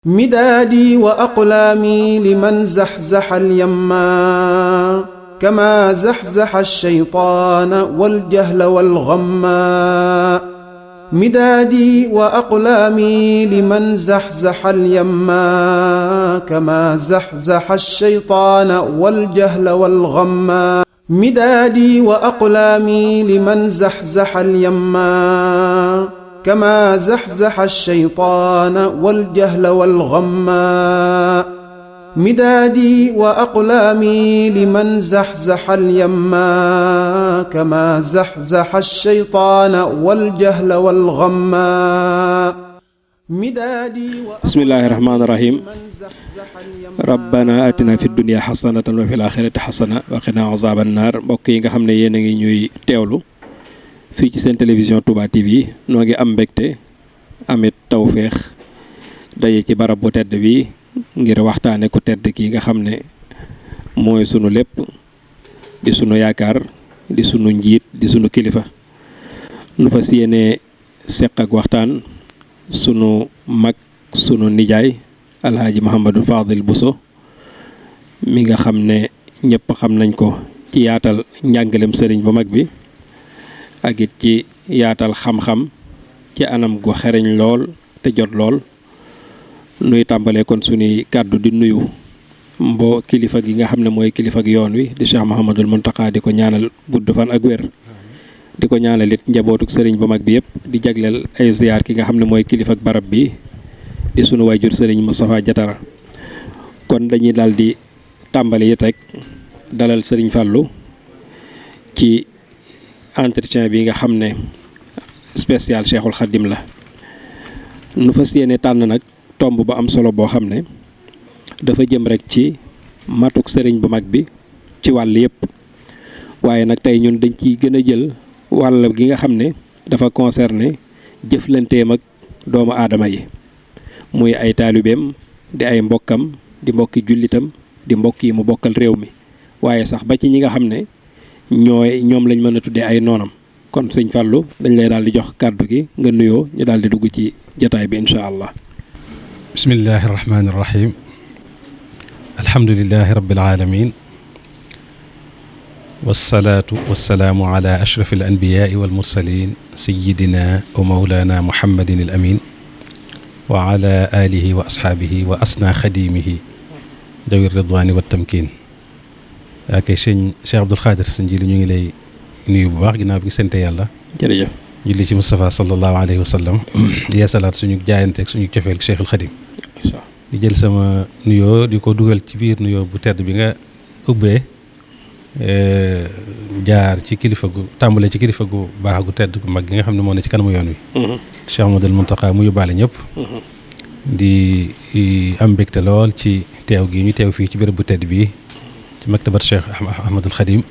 مدادي وأقلامي لمن زحزح اليما كما زحزح الشيطان والجهل والغما مدادي وأقلامي لمن زحزح اليما كما زحزح الشيطان والجهل والغما مدادي وأقلامي لمن زحزح اليما كما زحزح الشيطان والجهل والغما مدادي وأقلامي لمن زحزح اليما كما زحزح الشيطان والجهل والغما مدادي بسم الله الرحمن الرحيم ربنا آتنا في الدنيا حسنة وفي الآخرة حسنة وقنا عذاب النار mbokk yi nga xam ne yéen a ngi ñuy teewlu fii ci seen télévision Touba TV noo ngi am mbégte amit tawféex daje ci barab bu tedd bi ngir waxtaane ku tedd kii nga xam ne mooy sunu lépp di sunu yaakaar di sunu njiit di sunu kilifa nu fas yéene seq ak waxtaan sunu mag sunu nijaay alhaaji Mouhamadou Fadil Bousso mi nga xam ne ñëpp xam nañ ko ci yaatal njàngalem sëriñ bu mag bi ak it ci yaatal xam-xam ci anam gu xereñ lool te jot lool nuy tàmbalee kon suñuy kàddu di nuyu kilifa gi nga xam ne mooy kilifa gi yoon wi di Cheikh Mouhamadul Mountakha di ko ñaanal gudd fan ak wér di ko ñaanal it njabootuk sëriñ bu mag bi yëpp di jagleel ay ziyaar ki nga xam ne mooy kilifa ak barab bi di sunu wayjur sëriñ Moustapha Diatara kon dañuy daal di tàmbali it rek dalal sëriñ Fallou ci entretien bi nga xam ne spécial Cheikhul Khadim la nu fas yéene tànn nag tomb ba am solo boo xam ne dafa jëm rek ci matuk sëriñ bu mag bi ci wàll yëpp waaye nag tey ñun dañ ciy gën a jël wàll gi nga xam ne dafa concerné jëflanteem ak doomu aadama yi muy ay taalibeem di ay mbokkam di mbokki jullitam di mbokk yi mu bokkal réew mi waaye sax ba ci ñi nga xam ne ñoom lañ mën a tuddee ay noonam kon sëñ Fallou dañ lay daal di jox kàddu gi nga nuyoo ñu daal di dugg ci jataay bi incha allah. bismillahi irrahmani irrahim alhamdulilahi rabbil alamin wassalaatu wassalaamu ala ashraf al anbiyaai wal mursalin sayidina wa maulana muhammadin al amin wa ala alihi wa ashaabihi wa asna xadimihi dawi ridwani wa tamkin ok sëñ Cheikh Abdoul Khadir sëñ ji li ñu ngi lay nuyu bu baax ginnaaw bi ngi sante yàlla jërëjëf julli ci Moustapha sallallahu alayhi wa sallam di yeesalaat suñu jaayanteeg suñu cofeel Cheikhul Khadim di jël sama nuyoo di ko dugal ci biir nuyoo bu tedd bi nga ubbee jaar ci kilifa gu tàmbale ci kilifa gu baax gu tedd gu mag gi nga xam ne moo ne ci kanamu yoon wi Cheikh Mouhamadoul Mountakha mu yóbbaale ñëpp di am mbégte lool ci teew gi ñu teew fii ci béréb bu tedd bii ci maktabat Cheikh Ahmadul Khadim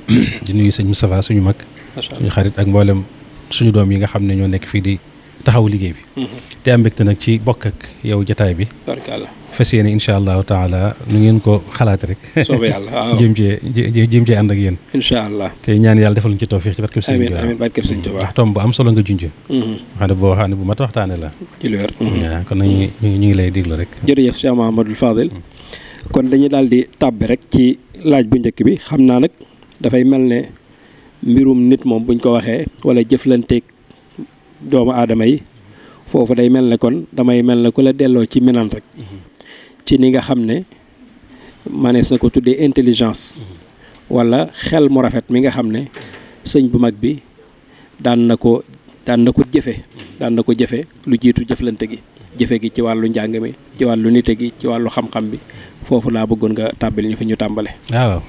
di nuyu sëñ Moustapha suñu mag suñu xarit ak mboolem suñu doom yi nga xam ne ñoo nekk fii di taxaw liggéey bi te am mbégte nag ci bokk ak yow jataay bi fas yéene incha allahu taala nu ngeen ko xalaat rek soobee yàlla waaw jéem cee ànd ak yéen incha allah te ñaan yàlla defal ñu ci tawfiix ci barkeb sëñ bi amiin barkeb sëñ Tuubaa tomb bu am solo nga junj xam ne boo xam ne bu mat waxtaane la ci lu wér waaw kon nag ñu ngi lay déglu rek jërëjëf Cheikh Mouhamadoul Fadil kon dañuy daal di tàbbi rek ci laaj bu njëkk bi xam naa nag dafay mel ne mbirum nit moom buñ ko waxee wala jëflanteeg doomu aadama yi foofu day mel ne kon damay mel ne ku la delloo ci minan rek ci ni nga xam ne manees na ko tuddee intelligence wala xel mu rafet mi nga xam ne sëñ bu mag bi daan na ko jëfe lu jiitu jëflante gi jëfe gi ci wàllu njàng mi ci wàllu nite gi ci wàllu xam-xam bi foofu laa bëggoon nga tàbbali ñu fi ñu tàmbale waaw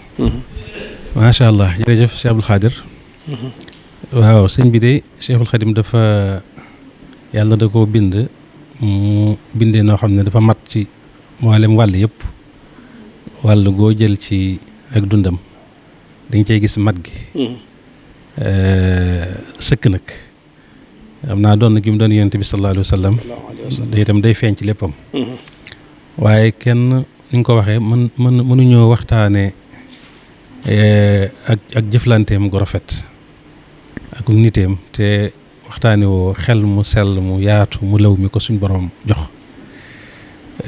macha allah jërëjëf Cheikh Abdoul Khadir waaw sëñ bi de Cheikhul Khadim dafa yàlla da koo bind mu bindee noo xam ne dafa mat ci mboolem wàll yëpp wàll goo jël ci ak dundam dañ cey gis mat gi sëkk nag xam naa doon na gi mu doon yonent bi sallallahu alayhi wa sallam da itam day feeñ ci léppam waaye kenn ni nga ko waxee mënuñoo waxtaane ak jëflanteem gu rafet ak niteem te waxtaane woo xel mu sell mu yaatu mu law mi ko suñ borom jox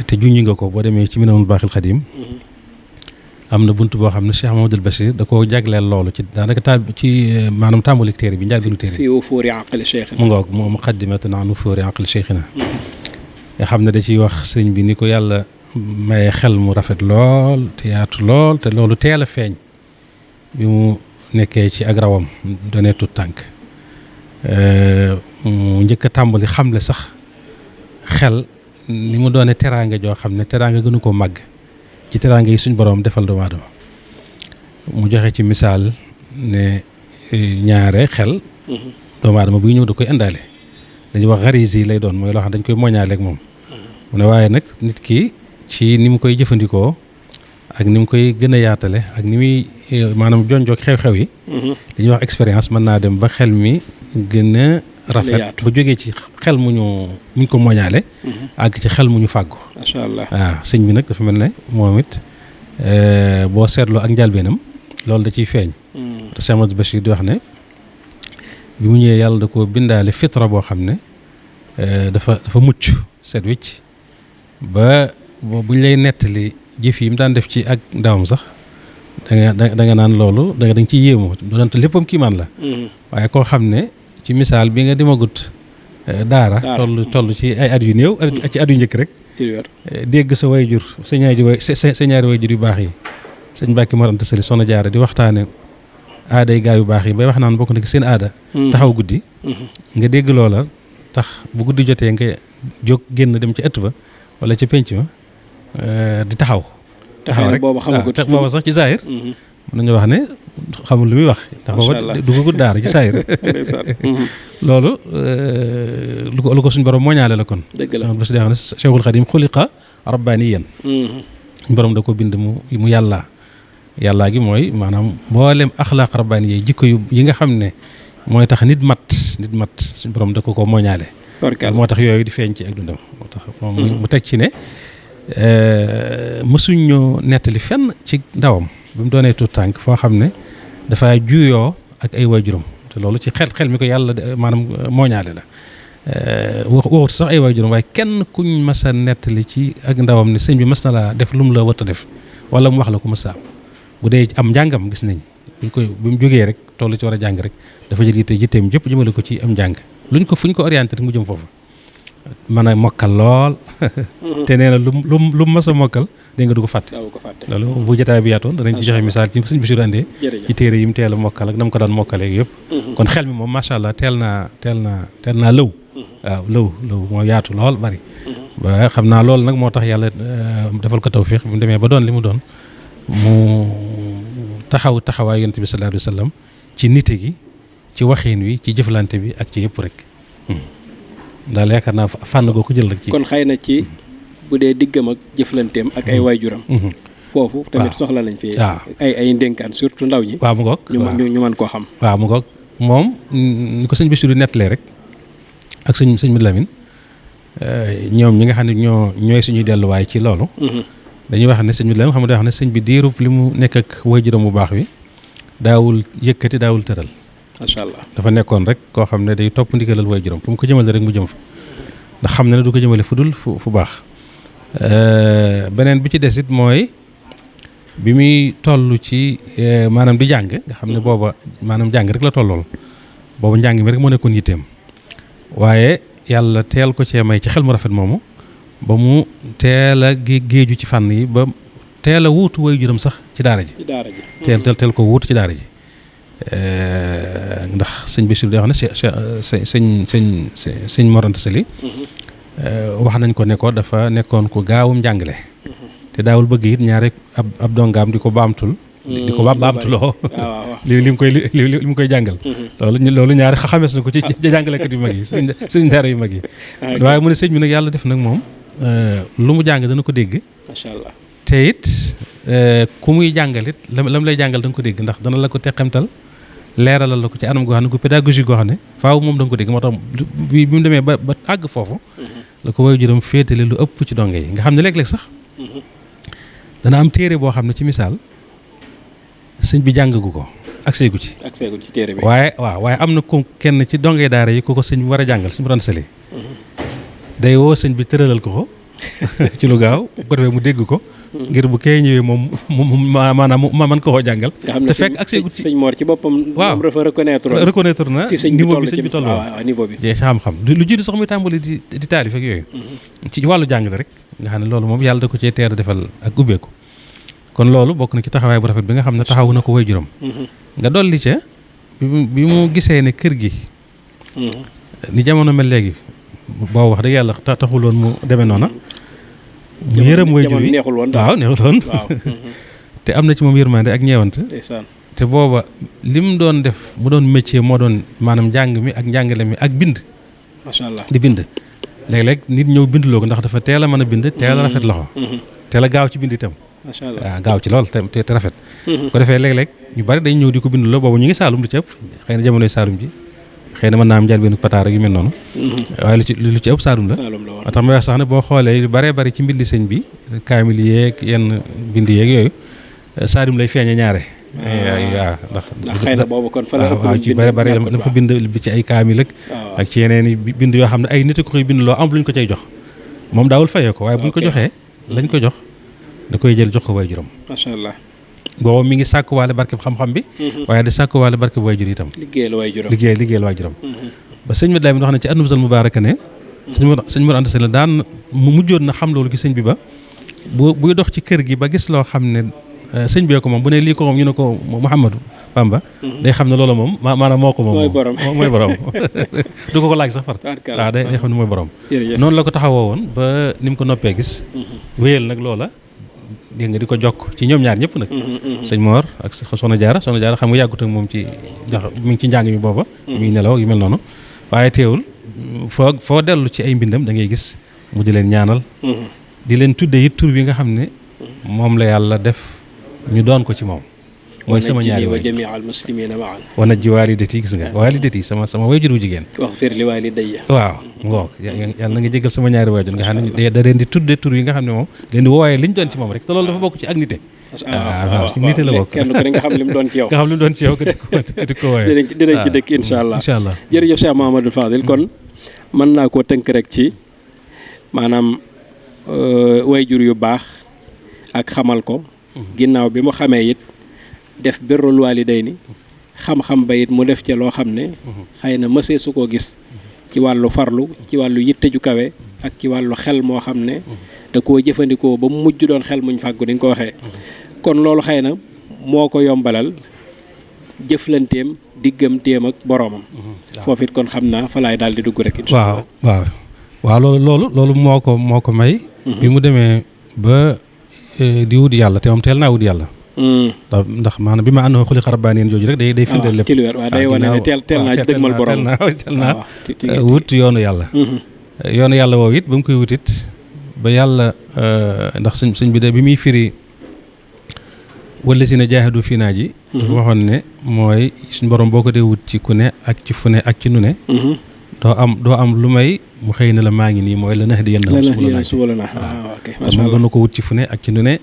te junñi nga ko boo demee ci Minanul Baaxil Xadim am na bunt boo xam ne Cheikh Mamadou Bachir da koo jagleel loolu ci daanaka maanaam tàmbalik téere bi njàlbeenu téere bi. fii wufuuri aqli cheikhina. mu ngoog mu muqaddimatun an wufuuri aqli cheikhina nga xam ne da ciy wax sëñ bi ni ko yàlla maye xel mu rafet lool te yaatu lool te loolu teel a feeñ bi mu nekkee ci ak rawam doonee tut tànk mu njëkk a tàmbali xamle sax xel ni mu doone teraanga joo xam ne teraanga gënu koo màgg ci teraanga yi suñ borom defal doomu aadama mu joxe ci misaal ne ñaare xel doomu aadama buy ñëw da koy indaale dañuy wax xaris yi lay doon mooy loo xam dañ koy moñaale ak moom mu ne waaye nag nit ki ci ni mu koy jëfandikoo ak ni mu koy gën a yaatale ak ni muy maanaam jonjoog xew-xew yi li ñuy wax expérience mën naa dem ba xel mi gën a rafet ba jógee ci xel mu ñu ko moñaale àgg ci xel mu ñu fàggu macha allah waaw sëñ bi nag dafa mel ne moom it boo seetloo ak njàlbeenam loolu da ciy feeñ te Cheikh Amadou Bachir di wax ne bi mu ñëwee yàlla da ko bindaale fitra boo xam ne dafa mucc set wicc ba buñ lay nettali jëf yi mu daan def ci ak ndawam sax da nga naan loolu da nga ciy yéemu doonte léppam kiimaan la waaye koo xam ne ci misaal bi nga demagut daara toll ci ay at yu néew ci at yu njëkk rek dégg sa wayjur sa ñaari wayjur yu baax yi sëñ Mbàkke Mor Anta Sali Soxna Jaara di waxtaane aaday gaa yu baax yi bay wax naan bokk na seen aada taxaw guddi nga dégg loola tax bu guddi jotee nga jóg génn dem ci ëtt ba wala ci penc ma di taxaw rek booba sax ci saahir mën nañu wax ne xamul lu muy wax ndax booba du ko gudd daara ci saahir loolu lu ko suñ borom mooñaale la kon bés di xam ne Cheikhul Khadim xuliqa rabbaniyan suñ borom da ko bind mu yàllaa gi mooy maanaam mboolem axlaaq rabbaani yi jikko yi nga xam ne mooy tax nit mat suñ borom da ko mooñaale moo tax yooyu di feeñ ci ak dundam moo tax moom mu teg ci ne mësuñ ñoo nettali fenn ci ndawam bi mu doonee tuut tànk foo xam ne dafa juyoo ak ay waajuram te loolu ci xel mi ko yàlla maanaam mooñaale la waxut sax ay waajuram waaye kenn kuñ mas a nettali ci ak ndawam ne sëñ bi mas na laa def lu mu la wërta def wala mu wax la ko mas a am bu dee am njàngam gis nañ bi mu jógee rek toll ci war a jàng rek dafa jël jitteem jëpp jëmale ko ci am njàng fuñ ko orienté rek mu jëm foofu mën a mokkal lool te nee na lu mas a mokkal dégg nga du ko fàtte loolu bu jotaay bi yaatoon danañ ci joxe misaal ci suñ Basiru andee ci téere yi mu teel a mokkal ak na mu ko daan mokkalee yëpp kon xel mi moom macha allah teel naa lëw waaw lëw moo yaatu lool bari ba xam naa loolu nag moo tax yàlla defal ko tawfiix bi mu demee ba doon li mu doon mu taxawaay yonent bi sallallahu alayhi wa sallam ci nite gi ci waxiin wi ci jëflante bi ak ci yëpp rek daal yaakaar naa fànn goo ko jël rek ci kon xëy na ci bu dee diggam ak jëflanteem ak ay waajuram foofu tamit soxla nañ fi ay ndénkaan surtout ndaw ñi waaw mu ngoog ñu mën koo xam waaw mu ngoog moom ni ko sëñ Bassirou nettalee rek ak sëñ Mouhamadou Lamine ñoom ñi nga xam ne ñooy suñuy delluwaay ci loolu dañuy wax ne sëñ Mouhamadou Lamine xam nga day wax ne sëñ bi diirub li mu nekk ak waajuram bu baax wi daawul yëkkati daawul tëral macha allah dafa nekkoon rek koo xam ne day topp ndigalal waajuram fu mu ko jëmale rek mu jëm fa ndax xam na ne du ko jëmale fu dul fu baax beneen bi ci des it mooy bi muy toll ci maanaam di jàng nga xam ne booba maanaam jàng rek la tollool booba njàng mi rek moo nekkoon yitteem waaye yàlla teel ko cee may ci xel mu rafet moomu ba mu teel a géeju ci fànn yi ba teel a wuutu waajuram sax ci daara ji teel ko wuutu ci daara ji ndax sëñ Bassirou day wax ne sëñ Mor Anta Sali wax nañ ko ne ko dafa nekkoon ko gaawum njàngale te daawul bëgg it ñaare ab dongaam di ko baamtul di ko baamtuloo li mu koy jàngal loolu ñaari xamees na ko ci jàngalekat yu mag yi sëñ daara yu mag yi waaye mu ne sëñ bi nag yàlla def nag moom lu mu jàng dana ko dégg macha allah te it ku muy jàngal it lam lay jàngal da nga ko dégg ndax dana la ko teqamtal leeralal la ko ci anam goo xam ne gu pédagogique goo xam ne faaw moom da nga ko dégg moo tax bi mu demee ba àgg foofu la ko waajuram féetale lu ëpp ci donge yi nga xam ne léeg-léeg sax dana am téere boo xam ne ci misaal sëñ bi jàngagu ko accès gu ci téere bi waaye am na ko kenn ci donge daara yi ku ko sëñ bi war a jàngal suñu doon sëli day woo sëñ bi tëralal ko ci lu gaaw bu ko defee mu dégg ko ngir bu kee ñëwee moom maanaam ma mën ko koo jàngal te fekk ak sëñ Mor ci boppam waaw dafa reconnaître na niveau bi sëñ bi toll niveau bi ci xam-xam lu jiitu sax muy tàmbali di taalif ak yooyu ci wàllu jàngale rek nga xam ne loolu moom yàlla da ko cee teer a defal ak ubbeeku kon loolu bokk na ci taxawaay bu rafet bi nga xam ne taxawu na ko waajuram nga dolli ca bi mu gisee ne kër gi ni jamono mel léegi boo wax dëgg yàlla taxuloon mu demee noona mu yërëm waajur yi neexul woon te am na ci moom yërmande ak ñeewant te booba li mu doon def mu doon métier moo doon maanaam njàng mi ak njàngale mi ak bind macha allah di bind léeg-léeg nit ñëw bindloo ko ndax dafa teel a mën a bind teel a rafet loxo teel a gaaw ci bind itam macha allah waaw gaaw ci lool te rafet ko defee léeg-léeg ñu bari dañ ñëw di ko bindloo boobu ñu ngi Saalum lu ci ëpp xëy na jamonoy Saalum ji xëy na mën naa am njëlbéenu pataar ak yu mel noonu waaye lu ci ëpp Saalum la moo tax may wax sax ne boo xoolee lu baree bari ci mbindi sëñ bi kaamil yeeg yenn bind yeeg yooyu Saalum lay feeñe ñaare waaw ndax xëy na boobu kon fa la waaw ci bari bari la fa bind bi ci ay kaamil ak ci yeneen i bind yoo xam ne ay nit a ko koy bind loo am lu ñu ko cay jox moom daawul fayee ko waaye bu ñu ko joxee lañ ko jox da koy jël jox ko waajuram macha allah boobu mi ngi sàkkuwaale barkeb xam-xam bi waaye di sàkkuwaale barkeb waajur itam liggéeyal waajuram ba sëñ bi wax na ci An-Nubzatul Mubaaraka ne sëñ Mor Anta Sali daan mu mujjoon na xam loolu ci sëñ bi ba buy dox ci kër gi ba gis loo xam ne sëñ bee ko moom bu ne lii ko moom ñu ne ko Mouhamadou Bamba day xam ne loolu moom maanaam moo ko moom mooy borom du ko laaj sax far waaw day xam ne mooy borom noonu la ko taxawoo woon ba ni mu ko noppee gis wéyal nag loola dégg nga di ko jokk ci ñoom ñaar ñëpp nag sëñ Mor ak Soxna Jaara xam nga yàggut ak moom ci ndax mi ngi ci njàng mi booba mi nelaw yu mel noonu waaye teewul foo dellu ci ay mbindam da ngay gis mu di leen ñaanal di leen tudde it tur bi nga xam ne moom la yàlla def ñu doon ko ci moom mooy sama ñaari wa jamii al muslimina ma'an wa najji walidati gis nga walidati sama waajur bu jigéen waxfir li walidayya waaw ngoog yàlla na nga jégal sama ñaari waajur nga xam ne da leen di tudde tur yi nga xam ne moom leen di wooyee liñ doon ci moom rek te loolu dafa bokk ci ak nite waaw ci nite la bokk kenn ku ne nga xam li mu doon ci yow nga xam li mu doon ci yow di ko wooyee dinañ ci dëkk incha allah jërëjëf Cheikh Mouhamadou Fadil kon mën naa koo tënk rek ci maanaam waajur yu baax ak xamal ko ginnaaw bi mu xamee it def birrul waalidayni xam-xam ba it mu def ca loo xam ne xëy na mësee su koo gis ci wàllu farlu ci wàllu yitte ju kawe ak ci wàllu xel moo xam ne da koo jëfandikoo ba mu mujj doon xel muñ fàggu dañ ko waxee kon loolu xëy na moo ko yombalal jëflanteem digganteem ak boroomam foofu it kon xam naa fa laay daal di dugg rek incha allah waaw loolu moo ko may bi mu demee ba di wut yàlla te moom teel naa wut yàlla ndax maanaam bi ma ànd xuli xarabaaneen jooju rek day firndeel lépp ci lu wér waaw day wane ne teel naa dëgmal borom teel naa wut yoonu yàlla yoonu yàlla woowu it ba mu koy wut it ba yàlla ndax sëñ bi de bi muy firi wala si ne jaahadu fii naa ji dafa waxoon ne mooy suñ borom boo ko dee wut ci ku ne ak ci fu ne ak ci nu ne doo am lu may mu xëy na la maa ngi nii mooy la nax di yenn la subala kon moom doon na ko wut ci fu ne ak ci nu ne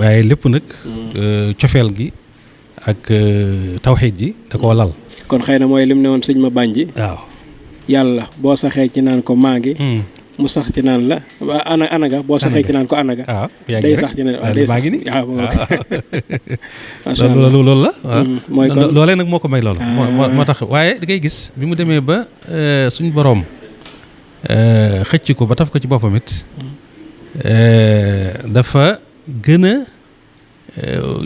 waaye lépp nag cofeel gi ak tawxiid ji da koo lal kon xëy na mooy lim ne woon sëñ ma bànji waaw yàlla boo saxee ci naan ko maa ngi mu sax ci naan la anaga boo saxee ci naan ko anaga day sax ci naan day sax ni loolu la mooy kon loolee nag moo ko may loolu moo tax waaye da ngay gis bi mu demee ba suñ boroom xëcc ko ba taf ko ci boppam it dafa gën a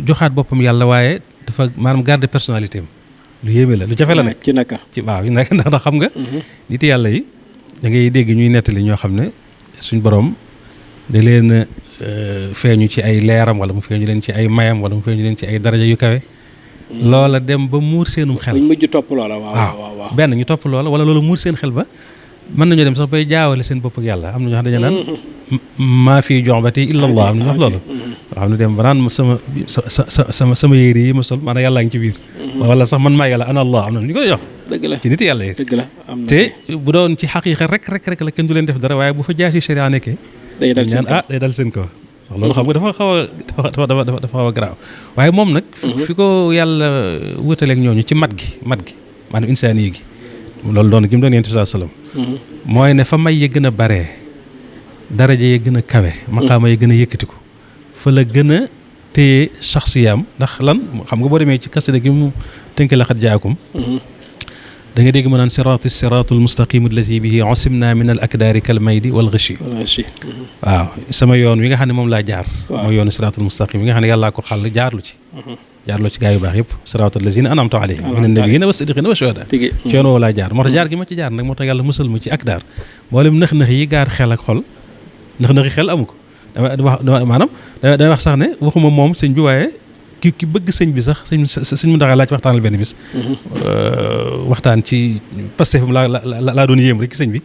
joxaat boppam yàlla waaye dafa maanaam garder personnalité am lu yéeme la lu jafe la nag ci naka ci waaw ndax xam nga nit yàlla yi da ngay dégg ñuy nettali ñoo xam ne suñ borom da leen feeñu ci ay leeram wala mu feeñu leen ci ay mayam wala mu feeñu leen ci ay daraja yu kawe loola dem ba muur seenum xel buñ mujj topp loola waaw benn ñu topp loola wala loolu muur seen xel ba mën nañoo dem sax bay jaawale seen bopp ak yàlla am na ñoo xam dañu naan maa fii joxbati illa allah am na wax loolu xam ne dem ba naan sama yére yi ma sol maanaam yàllaa ngi ci biir wala sax man maa yàlla ana allah am na ñu ko jox dëgg la ci nit yàlla yi dëgg la am na te bu doon ci xaqiiqa rek la kenn du leen def dara waaye bu fa jaasi sharia nekkee day dal seen day dal seen kaw wax loolu xam nga dafa xaw a garaaw waaye moom nag fi ko yàlla wutaleeg ñooñu ci mat gi maanaam insaani gi loolu doon gi mu doon yonent bi sallam mooy ne fa may ya gën a baree daraja yi gën a kawe maqaama yi gën a yëkkatiku fa la gën a téye saxsiyaam ndax lan xam nga boo demee ci kasida gi mu tënk laqad jaakum da nga dégg mu naan siraatul mustaqim allazi bihi usimna min al akdaari kal maydi wal ghishi waaw sama yoon wi nga xam ne moom laa jaar mooy yoonu siraatul mustaqim wi nga xam ne yàllaa ko xàll jaarlu ci gaa yu baax yëpp siraatal lazina an'amta alayhim mina nabiyyiina wa siddiqiina wa shuhadaa ci yoon woo laa jaar moo tax jaar gi ma ci jaar nag moo tax yàlla musal ma ci akdaar mboolem nëx-nëx yi gaar xel ak xol nëx-nëx yi xel amu ko maanaam damay wax sax ne waxuma moom sëñ bi waaye ki bëgg sëñ bi sax sëñ mu ndaxee laa ci waxtaanal benn bis waxtaan ci Pastef laa doon yéem rek ci sëñ bi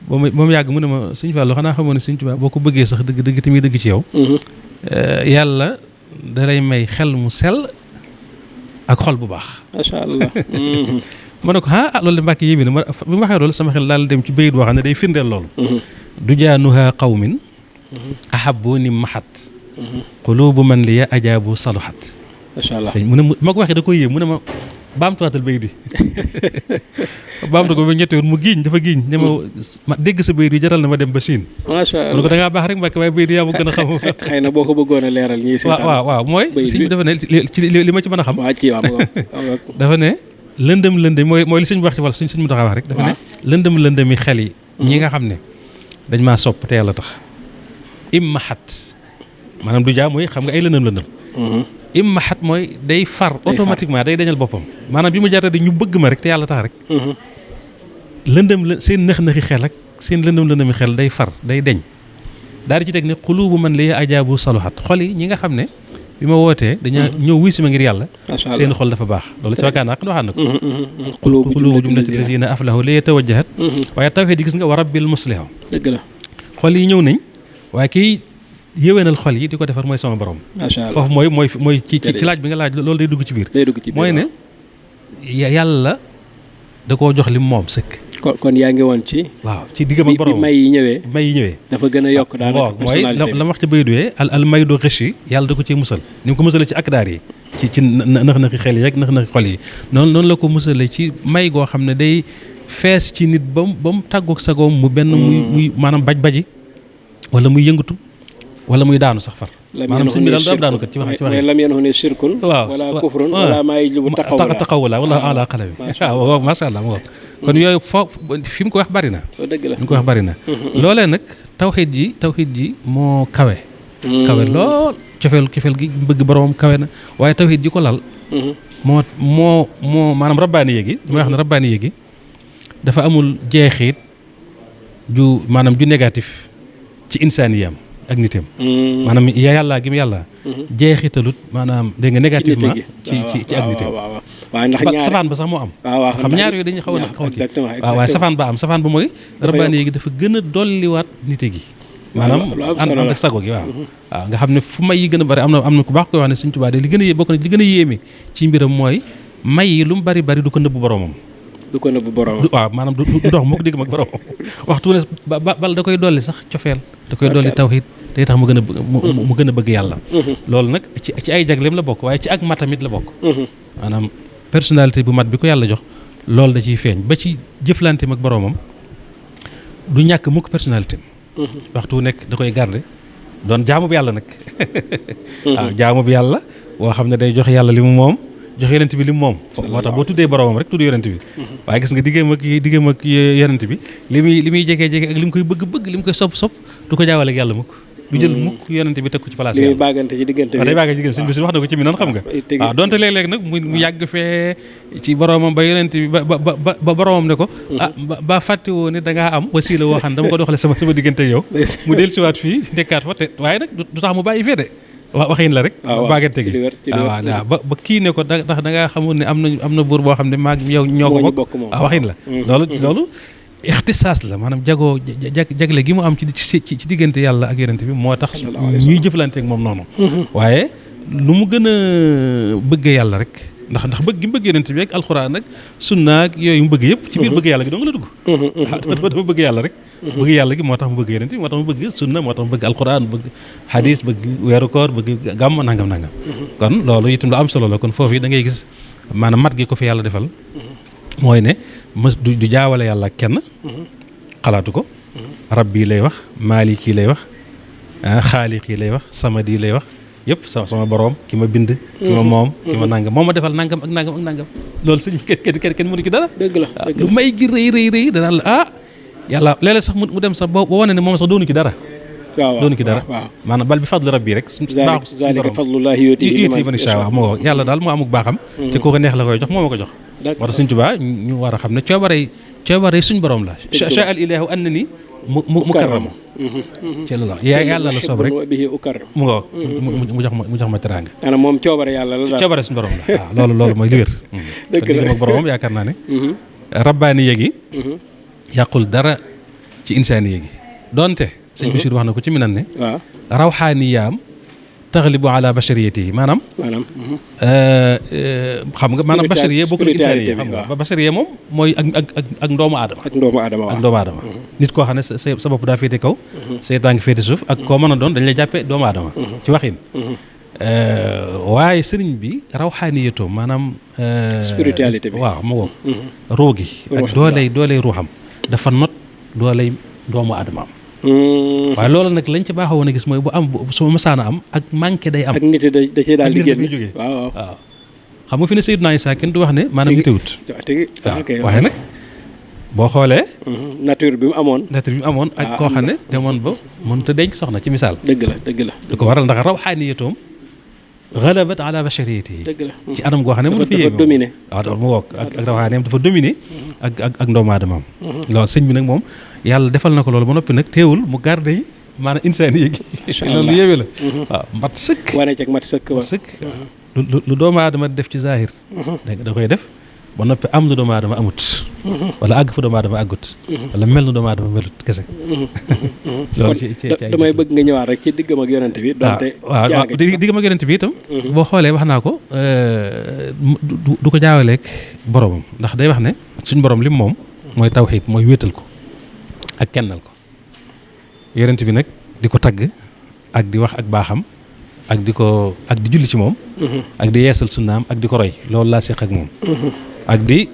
moom yàgg mu ne ma sëñ Fallou xanaa xamoon ne sëñ Tuubaa boo ko bëggee sax dëgg te muy dëgg ci yow yàlla da lay may xel mu sell ak xol bu baax macha allah ma ne ko loolu de Mbàkke yéemi na ma bi ma waxee loolu sama xel daal dem ci bayit boo xam ne day firndeel loolu du jaanuha qawmin ahabbu ni mahat qulubu man liya ajaabu saluhat macha allah sëñ mu ne ma ko waxee da koy yéem mu ne ma baamtuwaatal bayit bi baamtu ko ba ñetti yoon mu giiñ dafa giiñ ne ma dégg sa bayit bi jaral na ma dem ba Siin macha allah mu ne ko da ngaa baax rek Mbàkke waaye bayit yaa ma gën a xam xëy na boo ko bëggoon a leeral ñii waaw mooy sëñ bi dafa ne ci li ma ci mën a xam dafa ne lëndëm mooy li sëñ bi wax ci wàll sëñ mu taxaa wax rek dafa ne lëndëmi xel yi ñi nga xam ne dañ maa sopp te yàlla tax immahat maanaam du jaa mooy xam nga ay lëndëm immahat mooy day far automatiquement day dañal boppam maanaam bi mu jarta di ñu bëgg ma rek te yàlla tax rek seen nëx-nëxi xel ak seen lëndëmi xel day far day deñ daal di ci teg ne xulubu man li ajaabu saluhat xol yi ñi nga xam ne bi ma wootee dañaa ñëw wuy si ma ngir yàlla seen xol dafa baax loolu ci wakkaan aq waxaan na ko xulubu jumlati lazina aflahu li yatawajjahat waaye tawhid yi gis nga wa rabbil muslihu dëgg la xol yi ñëw nañ waaye kii yéwénal xol yi di ko defar mooy sama borom foofu mooy ci laaj bi nga laaj loolu day dugg ci biir mooy ne yàlla da koo jox lim moom sëkk kon yaa ngi woon ci waaw ci diggam ak borom may yi ñëwee dafa gën a yokk daal mooy la wax ca baydu wee al maydu xëchi yàlla da ko cee musal ni mu ko musale ci akdaar yi ci nax-naxi xel yi ak nax-naxi xol yi noonu la ko musale ci may goo xam ne day fees ci nit ba mu tàggoog sagoom mu benn muy maanaam baj-baji wala muy yëngatu wala muy daanu sax far maanaam sëñ bi daal du am daanu kat ci wax lam yanhu ne shirkun wala kufrun wala maa yujlibu taqawula wala ala qalbi waaw masha Allah ma kon yooyu foofu fi mu ko wax bari na dëgg la fi mu ko wax bari na loolee nag tawxiid ji moo kawe lool cofeel gi bëgg boroomam kawe na waaye tawxiid ji ko lal moo maanaam rabbaani yéegi mooy wax ne rabbaani yéegi dafa amul jeexit ju négatif ci insaaniyam ak nitam maanaam yàlla gi mu yàlla jeexitalut maanaam dégg nga négativement ci ak nitam waaw ndax safaan ba sax moo am xam ñaar yooyu dañuy xaw a waaye safaan ba mooy rabbaani yi dafa gën a dolliwaat nite gi maanaam ànd ak sago gi waaw nga xam ne fu may yi gën a bari am na ku baax koy wax ne Sëñ Tuubaa de li gën a yéeme ci mbiram mooy may yi lu mu bari du ko nëbb boromam waaw maanaam du dox mukk digg mag boromam waxtu ne bal da koy dolli sax cofeel da koy dolli tawxiid day tax mu gën a bëgg yàlla loolu nag ci ay jagleem la bokk waaye ci ak matamit la bokk maanaam personnalité bu mat bi ko yàlla jox loolu da ciy feeñ ba ci jëflanteem ak boromam du ñàkk mukk personnalité waxtu nekk da koy garder doon jaamu bi yàlla nag waaw jaamu bi yàlla boo xam ne day jox yàlla li mu moom jox yonent bi li mu moom moo tax boo tuddee boromam rek tudd yonent bi waaye gis nga diggéem ak yonent bi li muy jege ak li mu koy bëgg li mu koy sopp du ko jaawale ak yàlla mukk du jël mukk yonent bi teg ko ci place yàlla day baagante ci diggante sëñ bi wax na ko ci mi noonu xam nga waaw donte léeg-léeg nag mu yàgg fee ci boromam ba yonent bi ba boromam ne ko ba fàtte woo ne da ngaa am wasiila woo xam ne dama ko doxale sama diggante ak yow mu del siwaat fii nekkaat fa te waaye nag du tax mu bàyyi fee de waxin la rek baagante gi waaw ba kii ne ko ndax da ngaa xamul ne am na buur boo xam ne maag yow ñoo ko bokk waaw waxin la loolu ixtisaas la maanaam jagle gi mu am ci diggante yàlla ak yonent bi moo tax ñuy jëflante ak moom noonu waaye lu mu gën a bëgg yàlla rek ndax bëgg gi mu bëgg yonent bi ak alxuraan ak sunna ak yooyu mu bëgg yëpp ci biir bëgg yàlla gi doo nga la dugg dafa bëgg yàlla rek bëgg yàlla gi moo tax mu bëgg yonent bi moo tax mu bëgg sunna moo tax mu bëgg alxuraan bëgg xadis bëgg weeru koor bëgg gàmm nangam kon loolu itam lu am solo la kon foofu yi da ngay gis maanaam mat gi ko fi yàlla defal mooy ne du jaawale yàlla kenn xalaatu ko rabbi lay wax maliki lay wax xaaliqi lay wax samadi lay wax yëpp sama borom ki ma bind ki ma moom ki ma nangam moom ma defal nangam ak nangam ak nangam loolu sëñ bi kenn mënu ci dara. dëgg la lu may gi rëy danaa la yàlla léeg-léeg sax mu dem sax ba wane ne moom sax doonu ci dara. waaw doonu ci dara maanaam bal bi fadli rabbi rek. zaalika fadlullaahi yu'tiihi man yashaa waaw moo yàlla daal moo amuk baaxam. te kooku neex la koy jox moo ma ko jox. moo tax Sëñ Tuubaa ñu war a xam ne coobare suñ borom la. shaa al ilaahu annani mukarram ci lu yàlla la soob rek mu nga mu jox ma teraanga. maanaam moom coobare yàlla la daal coobare suñu borom la waaw loolu mooy li wér. dëgg la ak boromam yaakaar naa ne. rabbaani yéegi yàqul dara ci insaani yéegi donte. sëñ Bachir wax na ko ci minan ne. waaw rawxaaniyaam taxlibu ala bashariyati maanaam. xam nga maanaam bachariye bokkul insaaniye xam nga bachariye moom mooy ak ndoomu aadama. ak ndoomu aadama nit koo xam ne sa bopp daa féete kaw. say tànk féete suuf ak koo mën a doon dañ lay jàppee doomu aadama. ci waxin. waaye sëriñ bi rawxaaniyatoom maanaam. spiritualité bi waaw ma woo. roogi ak dooley ruuxam dafa not dooley doomu aadamaam. waaye loolu nag lañ ci baaxoo woon a gis mooy bu am su ma masaana am ak manqué day am. ak nit da cee daal di génn waaw xam nga fi ne Seydina Isaa kenn du wax ne maanaam nitewut. waaw waaye nag boo xoolee. nature bi mu amoon. ak koo xam ne demoon ba mënut a denc soxna ci misaal. dëgg la. du ko waral ndax rawxaaniyatoom galabat ala bashariyati. dëgg la ci anam goo xam ne mënu fi yéeg. dafa dominé. waaw mu wokk ak rawxaaniyam dafa dominé. ak ndoomu aadamaam. loolu sëñ bi nag moom yàlla defal na ko loolu ba noppi nag teewul mu garde yi maanaam insaani yi. loolu yéeme la. waaw mat sëkk. wane ci ak mat sëkk waaw. lu doomu aadama def ci zahir. da koy def ba noppi am lu doomu aadama amut. wala àgg fa doomu aadama àggut. wala mel na doomu aadama melut kese. loolu ci damay bëgg nga ñëwaat rek ci diggam ak yonent bi. donte waaw diggam ak yonent bi itam. boo xoolee wax naa ko du ko jaawaleeg boromam ndax day wax ne suñ borom lim moom mooy tawxiid mooy wéetal ko ak kennal ko yonent bi nag di ko tagg ak di wax ak baaxam ak di julli ci moom. ak di yeesal sunnaam ak di ko roy loolu laa seq ak moom. ak di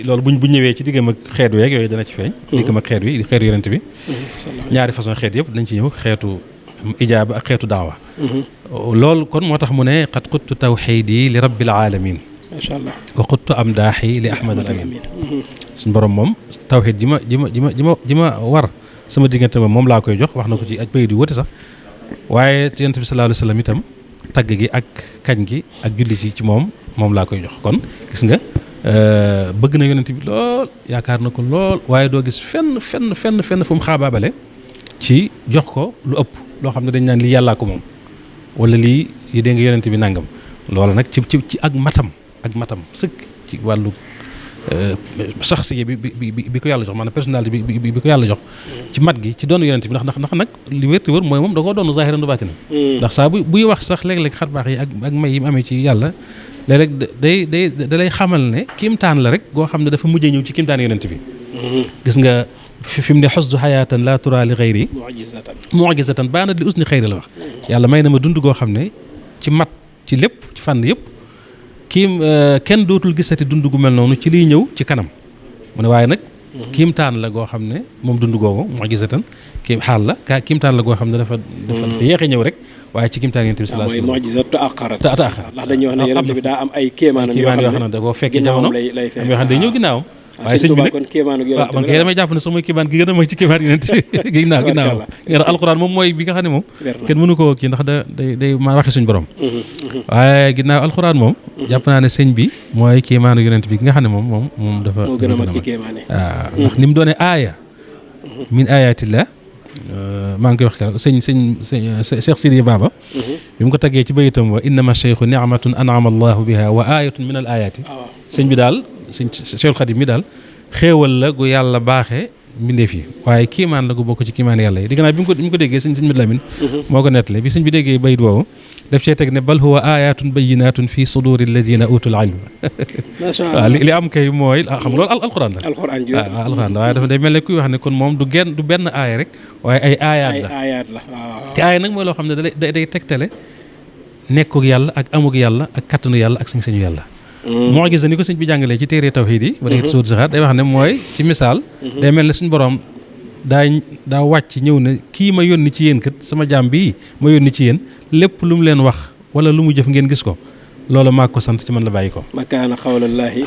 loolu bu ñëwee ci diggam ak xeet weeg yooyu dana ci feeñ. diggam ak xeet wi xeetu yonent bi. ñaari façon xeet yëpp dañ ci ñëw xeetu ijaaba ak xeetu daawa. loolu kon moo tax mu ne qad quttu tawxiidi li rabbil alamin. macha allah wa quttu amdaaxi li ahmad al amin. suñu borom moom tawxiid ji ma war sama diggante moom laa koy jox wax na ko ci ak bayit yu wëti sax. waaye yonent bi sallallahu alayhi wa sallam itam tagg gi ak kañ gi ak julli ci moom laa koy jox kon gis nga bëgg na yonent bi lool yaakaar na ko lool waaye doo gis fenn fu mu xaabaabale ci jox ko lu ëpp loo xam ne dañ naan lii yàllaa ko moom wala lii yi dégg nga yonent bi nangam loolu nag ci ak matam sëkk ci wàllu saxsiye bi ko yàlla jox maanaam personnalité bi ko yàlla jox ci mat gi ci doon yonent bi ndax nag li wér te wër mooy moom da koo doon zaahiran wa baatinan ndax saa buy wax sax léeg-léeg xar baax yi ak may yi mu amee ci yàlla léeg-léeg da lay xamal ne kiimtaan la rek goo xam ne dafa mujjee ñëw ci kiimtaan yonent bi gis nga fi mu ne xosdu xayaatan laa tura li xayri mu'jizatan baanat li usni xayri la wax yàlla may na ma dund goo xam ne ci mat ci lépp ci fànn yëpp kenn dootul gisati dund gu mel noonu ci liy ñëw ci kanam mu ne waaye nag kiimtaan la goo xam ne moom dund googu mu'jizatan xaal la kiimtaan la goo xam ne dafa yéexe ñëw rek waaye ci kiimtaan yonent bi sallallahu alayhi wasallam mooy mu'jiza ta'axxarat ndax dañuy wax ne yonent bi daa am ay kéemaanam yoo xam ne da koo fekk jamono lay fekk yoo xam ne day ñëw ginnaawam waaye sëñ bi nag kon kéemaanu yonent bi man kay damay jàpp ne sax mooy kéemaan gi gën a mag ci kéemaan yonent bi ginnaaw alxuraan moom mooy bi nga xam ne moom kenn mënu koo kii ndax day ma waxi suñ borom waaye ginnaaw alxuraan moom jàpp naa ne sëñ bi mooy kéemaanu yonent bi nga xam ne moom dafa moo gën a mag ci kéemaan yi waaw ndax ni mu doone aaya min ayatillah maa ngi koy wax keroog Cheikh Sidi Baba bi mu ko taggee ci bayitam wa innama cheikhu ni'matun an'ama allahu biha wa ayatun min al ayati sëñ bi daal sëñ Cheikhul Khadim mi daal xéewal la gu yàlla baaxee mbindeef yi waaye kiimaan la gu bokk ci kiimaan yàlla yi di gannaaw bi mu ko déggee sëñ Mid Lamin moo ko nettali bi sëñ bi déggee bayit woowu def cee teg ne bal huwa ayatun bayyinatun fi suduri alladina utul ilma waaw li am kay mooy xam nga loolu alquran la alquran la waaye dafa day mel ne kuy wax ne kon moom du benn aaya rek waaye ay aayaat la te aaya nag mooy loo xam ne day tegtale nekkug yàlla ak amug yàlla ak kattanu yàlla ak sañ-sañu yàlla moo gis ni ko sëñ bi jàngalee ci téere tawhiid yi ba dee suut saxaar day wax ne mooy ci misaal day mel ne suñu borom daa wàcc ñëw ne kii ma yónni ci yéen kat sama jaam bii ma yónni ci yéen lépp lu mu leen wax wala lu mu jëf ngeen gis ko loolu maa ko sant ci man la bàyyi ko. makaana xawlallaahi.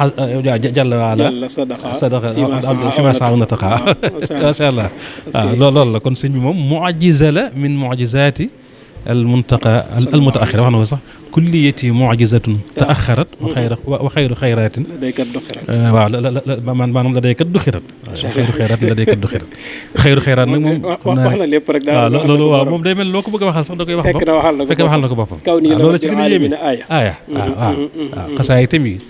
jàll waala sadaqa fi ma saa na taqa macha allah waaw loolu la kon sëñ bi moom mu'jiza la min mu'jizaati al muntaqa al mutaaxira wax na ko sax kulliyati mu'jizatun taaxarat wa xayru xayraatin waaw maanaam la day kat du xirat xayru xayraatin la day kat du xirat xayru xayraat nag moom wax na lépp rek daal loolu waaw moom day mel loo ko bëgg a waxal sax da koy wax fekk waxal na ko boppam loolu ci gën a yéeme aaya waaw xasaay tamit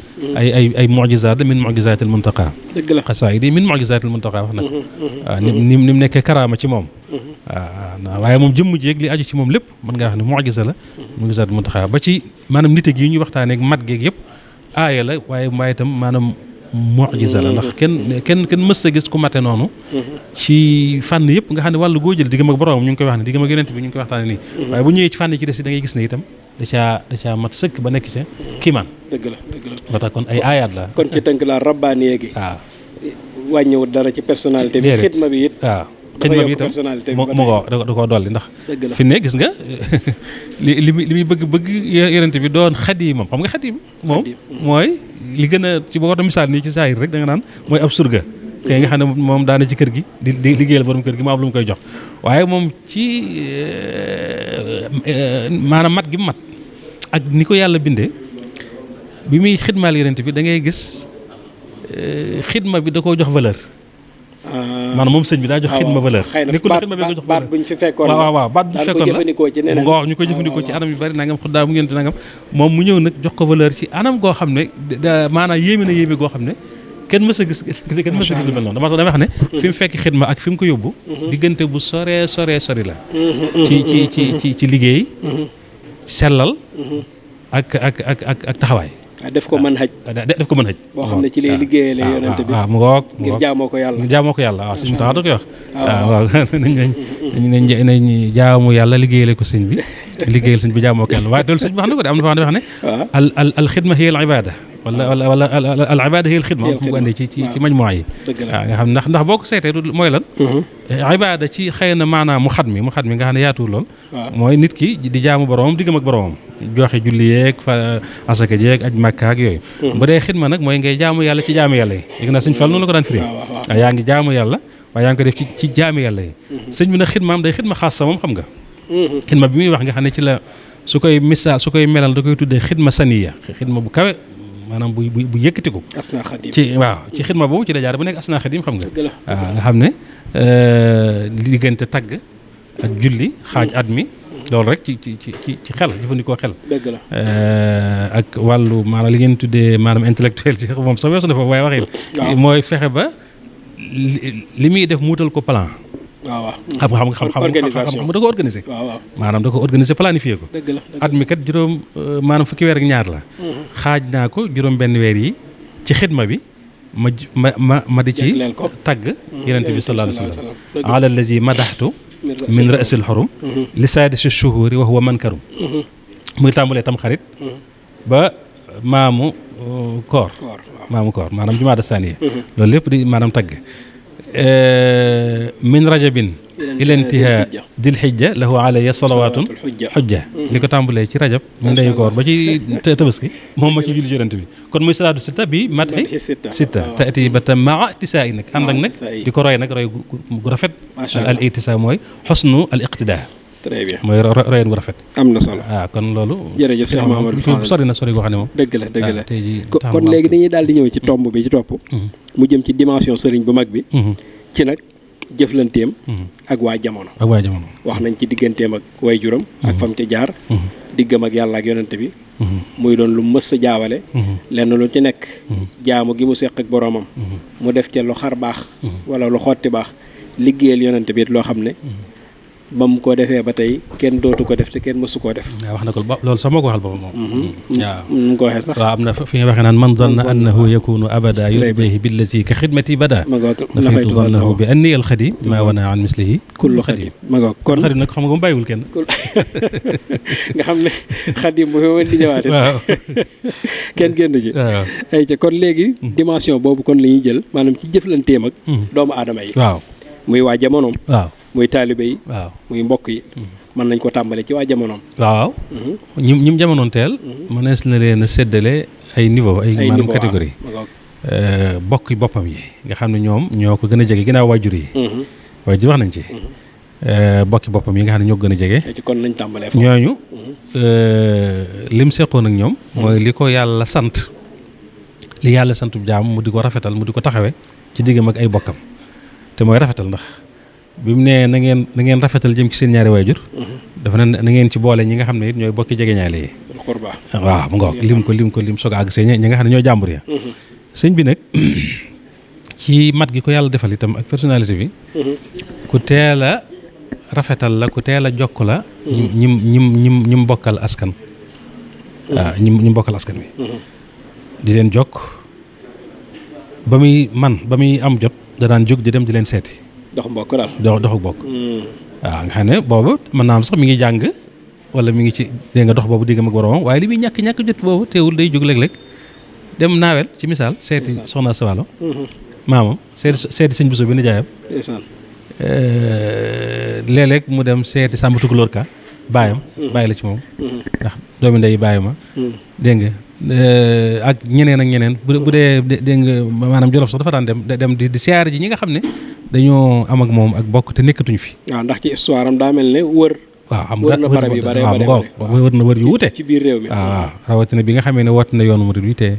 ay mu'jizaat la min mu'jizaatil muntaqa dëgg la xasaay di min mu'jizaatil muntaqa wax na ko waaw ni mu nekkee karaama ci moom waaw waaye moom jëmm jeeg li aju ci moom lépp mën ngaa wax ne mu'jiza la mu'jizaatil muntaqa ba ci maanaam nite gi ñuy waxtaanee ak mat geeg yëpp aaya la waaye itam maanaam mu'jiza la ndax kenn mës a gis ku mate noonu ci fànn yëpp nga xam ne wàllu goo jël diggam ak borom ñu ngi koy wax ne diggam ak yonent bi ñu ngi koy waxtaanee nii waaye bu ñëwee ci fànn ci des da ngay gis ne itam da caa mat sëkk ba nekk ca kiimaan dëgg la ba tax kon ay aayaat la kon ci tënk la rabbaani yeegi waaw wàññiwut dara ci personnalité bi xidma bi it waaw xidma bi itam mu da koo dolli ndax fi ne gis nga li muy bëgg yonent bi doon xadiimam xam nga xadiim moom mooy li gën a ci boo ko misaal nii ci saayir rek da nga naan mooy ab surga kay nga xam ne moom daana ci kër gi di liggéeyal borom kër gi ma am lu mu koy jox waaye moom ci maanaam mat gi mat ak ni ko yàlla bindee bi muy xidmaal yonent bi da ngay gis xidma bi da koo jox valeur maanaam moom sëñ bi daa jox xidma valeur nekkul xidma bi da ko jox baat buñ fi fekkoon waaw baat buñ fi fekkoon la nga wax ñu koy jëfandikoo ci anam yu bari nangam xuddaa mu ngeen nangam moom mu ñëw nag jox ko valeur ci anam goo xam ne maanaam yéeme goo xam ne kenn mës a gis lu mel noonu damay wax ne fi mu fekk xidma ak fi mu ko yóbbu diggante bu sori la ci liggéey sellal ak taxawaay def ko mën xaj boo xam ne ci lay liggéeyale yonent bi mu ngoog ngir jaamoo ko yàlla waaw suñu tax da koy wax waaw nañ jaamu yàlla liggéeyale ko sëñ bi liggéeyal sëñ bi jaamoo ko yàlla waaye loolu sëñ bi wax na ko de am na fa wax ne al xidma hiya al ibada wala al ibada hiya al xidma fu mu andi ci majmuwa yi waaw nga xam ndax boo ko seetee mooy lan ibada ci xëy na maanaam mu xat mi nga xam ne yaatuwul lool mooy nit ki di jaamu boromam diggam ak boromam joxe julli yeeg fa asaka jeeg aj makka ak yooyu bu dee xidma nag mooy ngay jaamu yàlla ci jaamu yàlla yi yëg naa sëñ Fall noonu la ko daan firi waaw yaa ngi jaamu yàlla waaye yaa ngi ko def ci jaamu yàlla yi sëñ bi nag xidmaam day xidma xaas sa moom xam nga xidma bi muy wax nga xam ne ci la su koy misaal su koy melal da koy tuddee xidma saniya xidma bu kawe maanaam bu yëkkatiku ci waaw ci xidma boobu ci la jaar bu nekk asna xadim xam nga waaw nga xam ne diggante tagg ak julli xaaj at mi loolu rek ci xel jëfandikoo xel ak wàllu maanaam li ngeen tuddee maanaam intellectuel ci moom sax weesu na fa waaye waxin mooy fexe ba li muy def muutal ko plan xam da ko organisé maanaam da ko organisé planifié ko at mi kat juróom maanaam fukki weer ak ñaar la xaaj naa ko juróom benn weer yi ci xidma bi ma di ci tagg yonent bi sallallahu alayhi wa sallam ala allazi madaxtu min rasil xurum li saadisi shuhuri wa huwa mankarum muy tàmbalee tam xarit ba maamu koor maanaam jumaada saaniya loolu lépp di maanaam tagg min rajabin ila intihaa dil xijja lahu alayya salawaatun xujja li ko tàmbalee ci rajab mu ndeyu koor ba ci tabaski moom ma ci julli ci yonent bi kon muy salaatu sitta bi mati sitta taati ba ta maa tisaa yi nag ànd ak nag di ko roy nag roy gu rafet al itisaa mooy xosnu al iqtidaa très bien mooy royen gu rafet am na solo waaw kon loolu jërëjëf Cheikh Mahamadou sori na sori goo xam ne moom dëgg la kon léegi dañuy daal di ñëw ci tomb bi ci topp mu jëm ci dimension sëriñ bu mag bi ci nag jëflanteem ak waa jamono wax nañ ci digganteem ak way juram ak fam ca jaar diggam ak yàlla ak yonent bi muy doon lu mës a jaawale lenn lu ci nekk jaamu gi mu seq ak boroomam mu def ca lu xar baax wala lu xotti baax liggéeyal yonent bi it loo xam ne ba mu ko defee ba tey kenn dootu ko def te kenn mësu koo def. waaw wax na ko loolu sax moo ko waxal boppam moom. waaw mu ko waxee sax. waaw am na fi nga waxee naan man danna annahu yakunu abada yurdihi billazi ka xidmati bada. ma ngoog nafaytu dannahu bi anni alxadim ma wana an mislihi kullu xadim ma ngoog kon xadim nag xam nga mu bàyyiwul kenn. nga xam ne xadim bu fi mën di ñëwaatee. waaw kenn génn ci. waaw ay ca kon léegi. dimension boobu kon la ñuy jël maanaam ci jëflanteem ak. doomu aadama yi. waaw muy waa jamonoom. waaw muy taalibe yi. waaw muy mbokk yi. mën nañ ko tàmbale ci waa jamonoom. waaw. ñim jamonoon teel. mënees na leen a séddale ay niveau ay maanaam catégorie. bokk boppam yi nga xam ne ñoom ñoo ko gën a jege ginnaaw waajur yi. waajur wax nañ ci. bokki boppam yi nga xam ne ñoo ko gën a jege. ci kon nañ tàmbalee foofu ñooñu. lim seqoon ak ñoom. mooy li ko yàlla sant. li yàlla santu jaam mu di ko rafetal mu di ko taxawee ci diggam ak ay bokkam te mooy rafetal ndax bi mu nee na ngeen rafetal jëm ci seen ñaari waajur. dafa ne na ngeen ci boole ñi nga xam ne it ñooy bokki jegeñaale yi. waaw mu ngoog lim soog a àgg see ñi nga xam ne ñooy jàmbur ya. sëñ bi nag ci mat gi ko yàlla defal itam ak personnalité bi. ku teel a rafetal la ku teel a jokk la. ñim bokkal askan. waaw ñim bokkal askan wi. di leen jokk ba muy am jot da daan jóg di dem di leen seeti. dox mbokk daal doxu bokk. waaw nga xam ne boobu mën naa am sax mi ngi jàng wala mi ngi ci dégg nga dox boobu digg mag boromam waaye li muy ñàkk jot boobu teewul day jóg léeg-léeg dem naawel ci misaal seeti soxna Sawalo maamam seeti sëñ Bousso bi nijaayam. léeg-léeg mu dem seeti Samba Tukulóor Ka baayam bàyyi la ci moom ndax doomi ndey bàyyi ma dégg nga ak ñeneen bu dee dégg nga maanaam Jolof sax dafa daan dem di siyaare ji ñi nga xam ne dañoo am ak moom ak bokk te nekkatuñu fi. waaw ndax ci histoire am daa mel ne wër. waaw am wër na barab yu bare wër na wër yu wute ci biir réew mi. waaw rawatina bi nga xamee ne woote na yoonu murid wi te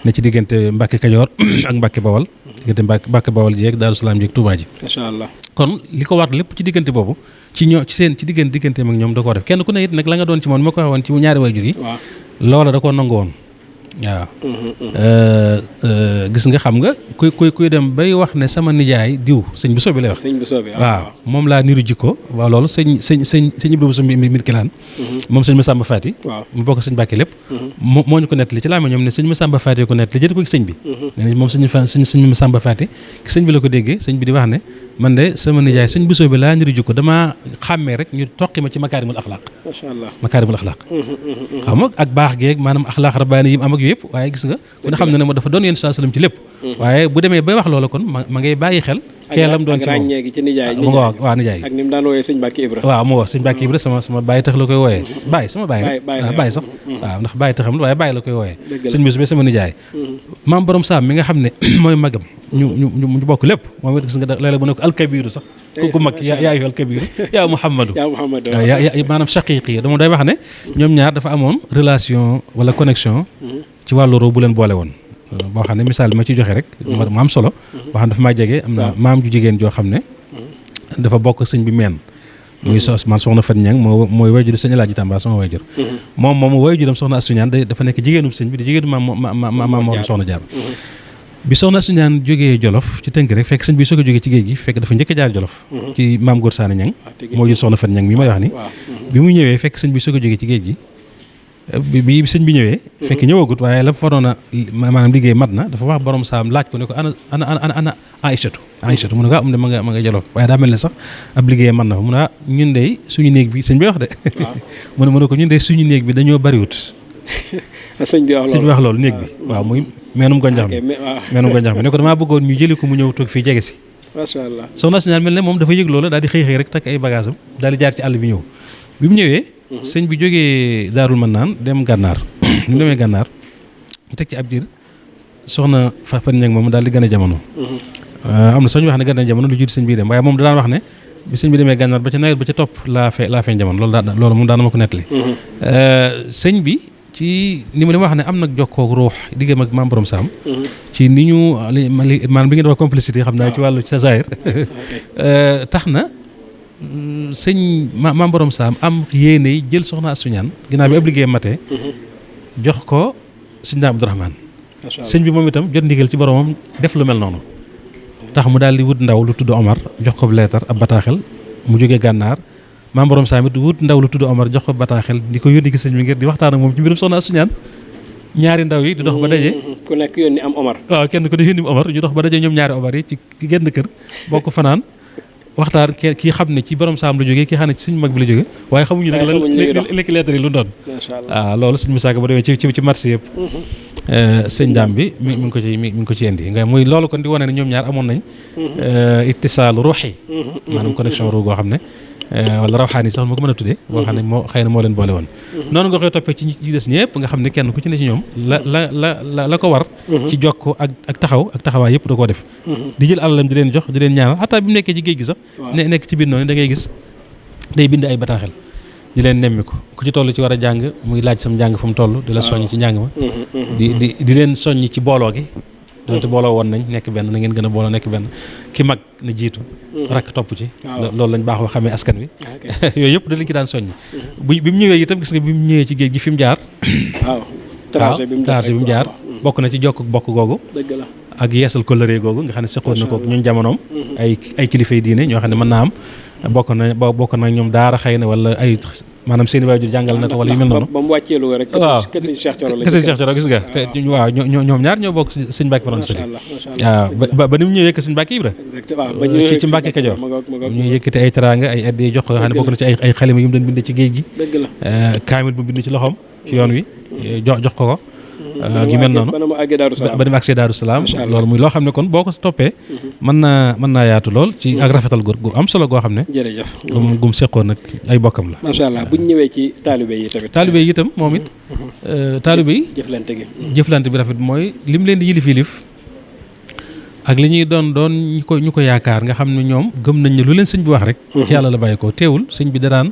ne ci diggante Mbàkke Kajoor ak Mbàkke Bawol diggante Mbàkke Bawol ji ak Daaru Salaam ji ak Tuubaa ji. macha allah kon li ko war lépp ci diggante boobu ci digganteem ak ñoom da koo def kenn ku ne it nag la nga doon ci moom ma ko waxoon ci ñaari waajur yi. waaw loola da koo nangu woon. waaw gis nga xam nga kuy dem bay wax ne sama nijaay diw sëñ Bousso bi lay wax. sëñ Bousso bi waaw moom laa niru jikko waaw loolu sëñ Ibra Bousso mi kilaan moom sëñ Massamba Faty mu bokk sëñ Mbàkke lépp moo ñu ko nettali ci laa ma ñoom ne sëñ Massamba Faty ko nettali jël ko ci sëñ bi ne moom sëñ Massamba Faty sëñ bi la ko déggee sëñ bi di wax ne man de sama nijaay sëñ Bousso bi laa niru jikko damaa xàmmee rek ñu toqi ma ci makaarimul axlaaq. macha allah makaarimul axlaaq xam nga ak baax geeg maanaam axlaaq rabbaani yi am ak yëpp waaye gis nga ku ne xam ne ma dafa doon yéen saa sallam ci lépp waaye bu demee bay wax loola kon ma ngay bàyyi xel keelam doon ci moom ràññee gi ci nijaay mu nga waaw nijaay ak ni mu daan wooyee sëñ Mbàkke Ibra waaw mu wax sëñ Mbàkke Ibra sama bàyyi tax la koy wooyee bàyyi sama bàyyi waaw bàyyi sax waaw ndax bàyyi taxam waaye bàyyi la koy wooyee sëñ Bousso bi sama nijaay maam borom saam mi nga xam ne mooy magam ñu bokk lépp moom it gis nga léeg-léeg bu ne ko alkabiru sax ku mag yaa yu alkabiru yaa Muhammadu maanaam shaqiqi dama day wax ne ñoom ñaar dafa amoon relation wala connexion ci wàllu roo bu leen boole woon boo xam ne misaal bi ma ci joxe rek mu am solo boo xam ne dafa maa jege am na maam ju jigéen joo xam ne dafa bokk sëñ bi meen muy man soxna Fat Ñang mooy wayjur sëñ Alaaji Tamba sama wayjur moom wayjuram soxna Astu Ñaan dafa nekk jigéenu sëñ bi di jigéenu maam Mor soxna Jaar bi soxna Astu Ñaan jógee Jolof ci tënk rek fekk sëñ bi soog a jógee ci géej gi fekk dafa njëkk a jaar Jolof ci maam Góor Saane Ñang moo jur soxna Fat Ñang mi may wax ni bi mu ñëwee fekk sëñ bi soog a jógee ci géej gi bi sëñ bi ñëwee fekk ñëwagut waaye la fa doon a maanaam liggéey mat na dafa wax borom saam laaj ko ne ko ana Aïchatu mu ne ko am de ma nga Jolof waaye daa mel ne sax ab liggéey mat na fa mu ne ñun de suñu néeg bi sëñ bi wax de mu ne ko ñun de suñu néeg bi dañoo bariwut sëñ bi wax loolu néeg bi waaw muy meenum gonjax mi ne ko damaa bëggoon ñu jëli ko mu ñëw toog fii jege si macha allah soxna si ñaan mel ne moom dafa yëg loolu daal di xëy rek takk ay bagage am daal di jaar ci àll bi ñëw bi mu ñëwee sëñ bi jógee Daarul Mannaan dem Gànnaar ñu demee Gànnaar ñu teg ci ab diir soxna Fat Ñang moom daal di gën a jamono am na sax ñu wax ne gën a jamono lu jiitu sëñ bi dem waaye moom da daan wax ne bi sëñ bi demee Gànnaar ba ca nawet ba ca topp laa feeñ jamono loolu moom daana ma ko nettali sëñ bi ci ni ma wax ne am nag jokkoo ruux diggam ak maam borom saam ci ni ñu maanaam bi ngeen wax complicité xam naa ci wàllu sa zaahir tax na sëñ maam borom saam am yéene yi jël soxna Astu Ñaan ginnaaw bi ab liggéey matee jox ko sëñ Daam Abdourahmane sëñ bi moom itam jot ndigal ci boromam def lu mel noonu tax mu daal di wut ndaw lu tudd Omar jox ko leetar ab bataaxel mu jógee Gànnaar maam borom saam it wut ndaw lu tudd Omar jox ko bataaxel di ko yónni gi sëñ bi ngir di waxtaan ak moom ci mbirum soxna Astu Ñaan ñaari ndaw yi di dox ba daje ku nekk yónni am Omar waaw kenn ku ne yónni Omar ñu dox ba daje ñoom ñaari Omar yi ci genn kër bokk fanaan waxtaan kii xam ne ci borom saam la jógee kii xam ne ci suñu mag bi la jógee waaye xamuñu nag lekk lettre yi lu doon waaw loolu suñu misaaka ba demee ci marché yëpp sëñ daam bi mi ngi ko ci indi nga muy loolu kon di wane ne ñoom ñaar amoon nañ ittisaal ruuxi maanaam connexion ruu goo xam ne wala rawxaan yi sax moo ko mën a tuddee boo xam ne moo xëy na moo leen boole woon noonu nga koy toppee ci ñi des ñëpp nga xam ne kenn ku ci ne ci ñoom la ko war ci jokk ak taxawaay yëpp da koo def di jël alalam di leen jox di leen ñaanal xataa bi mu nekkee ci géej gi sax nekk ci biir noonu da ngay gis day bind ay bataaxel di leen nemmiku ku ci toll ci war a jàng muy laaj sam njàng fu mu toll di la soññ ci njàng ma di leen soññ ci booloo gi donte booloo woon nañ nekk benn na ngeen gën a booloo nekk benn ki mag na jiitu rakk topp ci loolu lañ baaxoo xamee askan wi yooyu yëpp da lañ ci daan soññ bi mu ñëwee itam gis nga bi mu ñëwee ci géej gi fi mu jaar trajet bi mu jaar bokk na ci jokk bokk googu ak yeesal kóllëre googu nga xam ne seqoon na ko ñun jamonoom ay kilifa yi diine ñoo xam ne mën naa am bokk na ñoom daara xëy na wala ay maanaam seen i waajur jàngal na ko wala yu mel noonu. ba mu wàccee Louga rek. waaw kese Cheikh Thioro la. kese Cheikh Thioro gis nga te waaw ñoom ñaar ñoo bokk sëñ Mbàkke Mor Anta Sali. waaw ba ni mu ñëwee sëñ Mbàkke Ibra. ci Mbàkke Kajoor ñu yëkkati ay teraanga ay addiya jox ko nga xam ne bokk na ci ay xalima yu mu doon bindee ci géej gi. dëgg la kaamil bu bind ci loxoom ci yoon wi jox ko. yu mel noonu ba ni mu àgsee Daaru Salaam loolu muy loo xam ne kon boo ko toppee mën naa yaatu lool ci ak rafetal gu am solo goo xam ne jërëjëf gum seqoon nag ay bokkam la macha allah buñ ñëwee ci taalibe yi tamit itam moom it taalibe yi jëflante bi rafet mooy lim leen di yilif ak li ñuy doon ñu ko yaakaar nga xam ne ñoom gëm nañ ne lu leen sëñ bi wax rek ci yàlla la bàyyi ko teewul sëñ bi da daan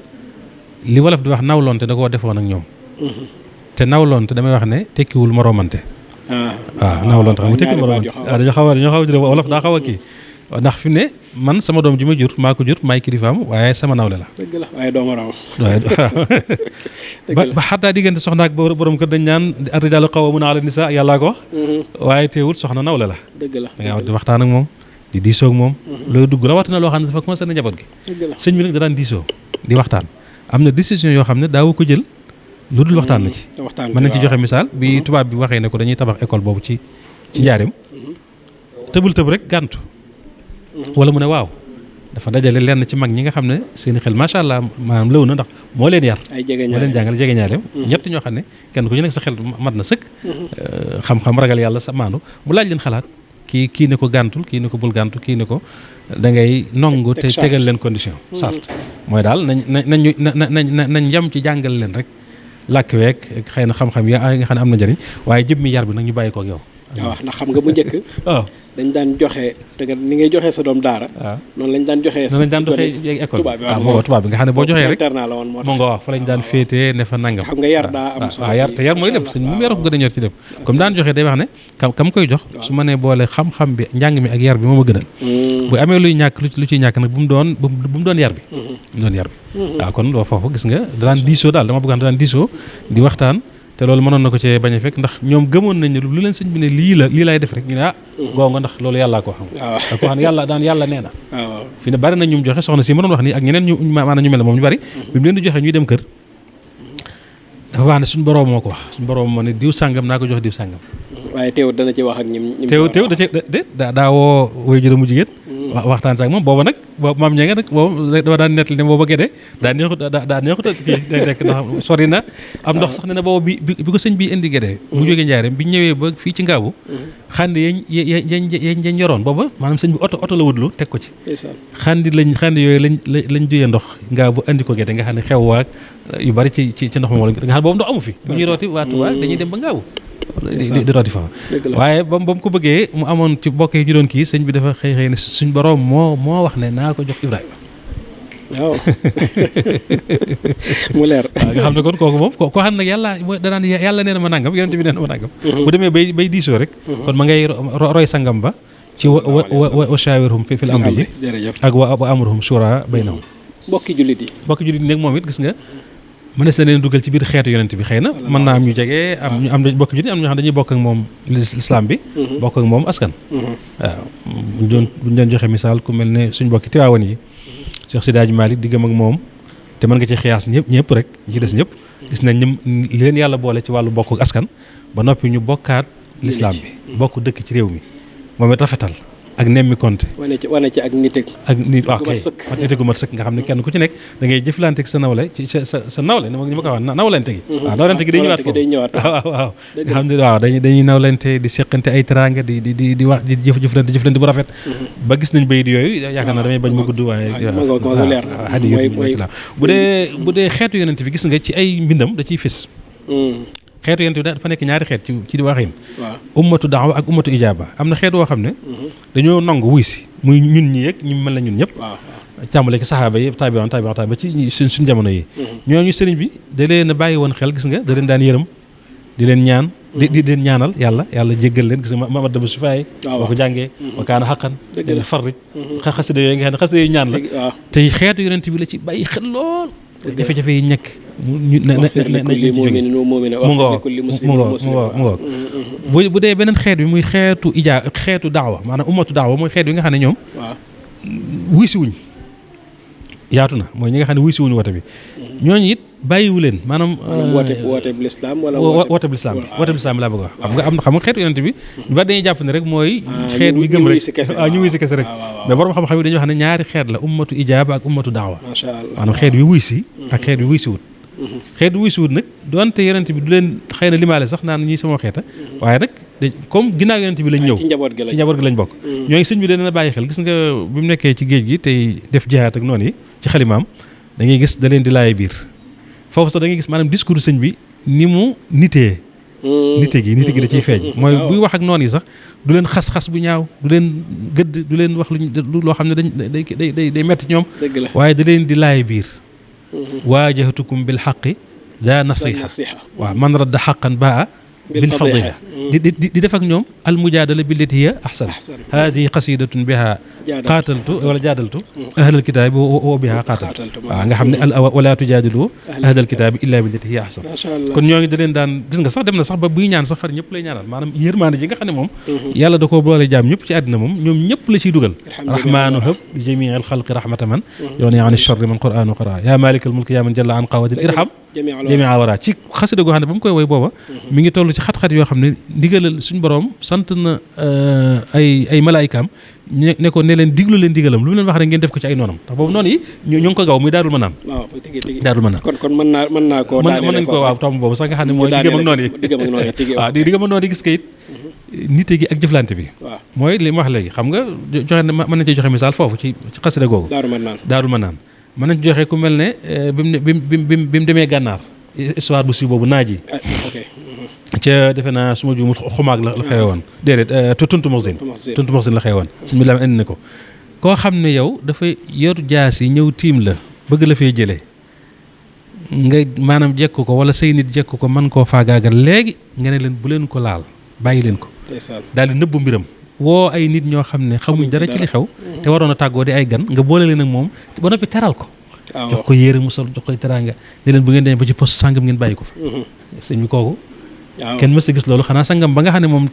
li wolof di wax nawloonte da koo defoon ak ñoom te nawloonte damay wax ne tekkiwul moroomante waaw nawloonte xam nga tekkiwul moroomante waaw dañoo xaw a jël wolof daa xaw a kii ndax fi ne man sama doom ji ma jur maa ko jur maay kilifaam waaye sama nawle la dëgg la waaye doo moroom ba xataa diggante soxna ak borom kër dañ ñaan ar-rijaalu qawwaamuuna ala nisaa yàllaa ko wax waaye teewul soxna nawle la dëgg la da nga di waxtaan ak moom di diisoo ak moom looy dugg rawatina loo xam ne dafa commencé na njaboot gi sëñ bi nag da daan diisoo di waxtaan am na décision yoo xam ne daawu ko jël lu dul waxtaan na ci mën nañ ci joxe misaal bi tubaab bi waxee ne ko dañuy tabax école boobu ci njaareem tëb rek gàntu wala mu ne waaw dafa dajale lenn ci mag ñi nga xam ne seen i xel macha allah maanaam lëw na ndax moo leen yar moo leen jàngal jege ñaaleem ñett ñoo xam ne kenn ku ñu nekk sa xel mat na sëkk xam-xam ragal yàlla sa maandu mu laaj leen xalaat kii ne ko gàntul kii ne ko bul gàntu kii ne ko da ngay nongu te tegal leen condition sart mooy daal nañ yam ci jàngal leen rek làkk week xëy na xam-xam yi nga xam ne am na njëriñ waaye jëb mi yar bi nag ñu bàyyi ko ak yow waaw ndax xam nga bu njëkk waaw dañ daan joxe te ni ngay joxee sa doom daara noonu lañ daan joxee école tubaab bi nga xam ne boo joxee rek internat la woon moo nga wax fa lañ daan féetee ne fa nangam xam nga yar daa am solo yar te yar mooy lépp sëñ moom yar ko gën a ñor ci lépp comme daan joxee day wax ne kam koy jox su ma nee boole xam-xam bi njàng mi ak yar bi moo ma gënal bu amee luy ñàkk lu ciy ñàkk nag bu mu doon yar bi waaw kon loo foofu gis nga daan diisoo daal dama bëgg daan diisoo di waxtaan te loolu mënoon na ko cee bañ a fekk ndax ñoom gëmoon nañ ne lu leen sëñ bi ne lii lay def rek ñu ne goo nga ndax loolu yàllaa ko xam da ko xam ne yàlla nee na fi ne bari na ñu joxe soxna si ma doon wax nii ak ñeneen ñu maanaam ñu mel ne moom ñu bari bi mu leen di joxe ñuy dem kër dafa wax ne suñu borom moo ko wax suñu borom moo ne diw sàngam naa ko jox diw sàngam waaye teewut dana ci wax ak ñim teew da ci daa woo way juróom mu jigéen waxtaan sax moom booba nag boobu maam ñee nga nag boobu dafa daan nettali ne booba gédee daa neexut kii day nekk ndax sori na am ndox sax ne na boobu bi ko sëñ bi indi gédee bu jógee njaareem bi ñëwee ba fii ci ngaabu xandi yañ yoroon booba maanaam sëñ bi oto la wutlu teg ko ci xandi yooyu lañ duyee ndox ngaabu indi ko gédee nga xam ne xew waag yu bari ci ndox moom nga xam ne boobu ndox amu fi bu ñuy rooti waatu waag dañuy dem ba ngaabu di rooti fa waaye ba mu ko bëggee mu amoon ci bokk yi ñu doon kii sëñ bi dafa xëy ne suñ borom moo wax ne naa ko jox Ibrahima waaw mu leer waaw nga xam ne kon kooku moom koo xam ne yàlla danaan yàlla nee na ma nangam yonent bi nee na ma nangam bu demee bay diisoo rek kon ma ngay roy sangam ba ci wa shaawirhum fil amri ji ak wa amruhum shura baynahum mbokki jullit yi nag moom it gis nga mënees na leen dugal ci biir xeetu yonent bi xëy na mën naa am ñu jege am bokk jullit am ñoo xam dañuy bokk ak moom lislaam bi bokk ak moom askan waaw buñ doon joxe misaal ku mel ne suñ bokki Tiwaawan yi Cheikh Seydi Hadji Malick diggam ak moom te mën nga ci xiyaas ñëpp rek ñi ci des ñëpp gis nañ li leen yàlla boole ci wàllu bokk ak askan ba noppi ñu bokkaat lislaam bi bokk dëkk ci réew mi moom it rafetal ak nemmi konte wane ci ak nit ak nit ok nit gu mat sëkk nga xam ne kenn ku ci nekk da ngay jëflante ak sa nawle ci sa nawle ni ma ko wax nawlente gi waaw nawlente gi day ñëwaat foofu waaw nga xam ne waaw dañuy nawlente di seqante ay teraanga di wax di jëflante bu rafet ba gis nañ bayit yooyu yaakaar naa damay bañ mu gudd waaye bu dee xeetu yonent bi gis nga ci ay mbindam da ciy fés xeetu yonent bi dafa nekk ñaari xeet ci di waxin ummatu daawa ak ummatu ijaaba am na xeet woo xam ne dañoo nangu wuy si muy ñun ñi yeeg ñu mel na ñun ñëpp càmbale ki saxaaba yi taabi'oon ba ci suñ jamono yi ñooñu sëriñ bi da leen a bàyyi woon xel gis nga da leen daan yërëm di leen ñaan di leen ñaanal yàlla jéggal leen gis nga Mamad Daba Sufaay boo ko jàngee wa kaana xaqan farrij xasida yooyu nga xam ne xasida yooyu ñaan la te xeetu yonent bi la ci bàyyi xel lool jafe-jafe yi nekk bu dee beneen xeet bi muy xeetu daawa maanaam ummatu daawa mooy xeet yi nga xam ne ñoom wuy si wuñ yaatu na mooy ñi nga xam ne wuy si wuñu woote bi ñooñu it bàyyiwu leen maanaam woote bi lislaam wala woote bi lislaam laa bëgg wax xam nga xeetu yonent bi ñu bari dañuy jàpp ne rek mooy xeet wi gëm rek ñu wuy si kese rek mais borom xam-xam yi dañuy wax ne ñaari xeet la ummatu ijaaba ak ummatu daawa maanaam xeet wi wuy si ak xeet wi wuy si wut xeet wuy si wut nag doonte yonent bi du leen xëy na limaale sax naan ñuy sama xeeta waaye nag comme ginnaaw yonent bi lañ ñëw ci njaboot gi lañ bokk ñooy sëñ bi dana bàyyi xel gis nga bi mu nekkee ci géej gi tey def jihaat ak noonu yi ci xalimaam da ngay gis da leen di laaye biir foofu sax da ngay gis maanaam discours sëñ bi ni mu nite gi da ciy feeñ mooy buy wax ak noonu yi sax du leen xas-xas bu ñaaw du leen gëdd du leen wax loo xam ne day metti ñoom waaye da leen di laaye biir waajahtukum bil xaqi daa nasiha waaw man radda xaqan baa bil fadiha di def ak ñoom al mujaadala billati hiya ahsan haadihi qasidatun biha qaataltu wala jaadaltu ahlal kitaabi wa biha qaataltu waaw nga xam ne wala tujaadilu ahlal kitaabi illa billati hiya ahsan kon ñoo ngi da leen daan gis nga sax dem na sax ba buy ñaan sax far ñëpp lay ñaanal maanaam yërmaande ji nga xam ne moom yàlla da koo boole jaam ñëpp ci àddina moom ñoom ñëpp la ciy dugal rahmaanu hëb li jamii al xalqi rahmata man yoon yaani charri man qur'aanu qara yaa maalikal mulki yaa man jalla an qawadil irham jamia wara ci xasida goo xam ne ba mu koy woy booba mi ngi toll ci xat-xat yoo xam ne ndigalal suñu borom sant na ay malaayikaam ne ko ne leen diglu leen digalam lu mu leen wax rek ngeen def ko ci ay noonam ndax boobu noonu yi ñu ngi ko gaw muy daarul ma naan kon mën naa ko mën nañ ko waaw tomb boobu sax nga xam ne mooy diggam ak noonu yi waaw diggam ak noonu yi gis nga it nite gi ak jëflante bi mooy li ma wax léegi xam nga joxe mën nañ ci joxe misaal foofu ci xasida googu daarul ma naan mën nañ ci joxe ku mel ne bi mu demee gànnaar histoire bu si boobu naaj yi ca defe naa su ma juumul xumaag la xewe woon déedéet tuntu moxsin la xewe woon suñu bilaam indi na ko koo xam ne yow dafay yor jaas yi ñëw tiim la bëgg la fee jëlee nga maanaam jekk ko wala say nit jekk ko mën koo faagaagal léegi nga ne leen bu leen ko laal bàyyi leen ko daal di nëbbu mbiram woo ay nit ñoo xam ne xamuñ dara ci li xew te waroon a tàggoo di ay gan nga boole leen ak moom ba noppi teral ko jox ko yére mu sol jox ko teraanga ne leen bu ngeen demee ba ci poste sàngam ngeen bàyyi ko fa sëñ bi kooku kenn mës a gis loolu xanaa sangam ba nga xam ne moom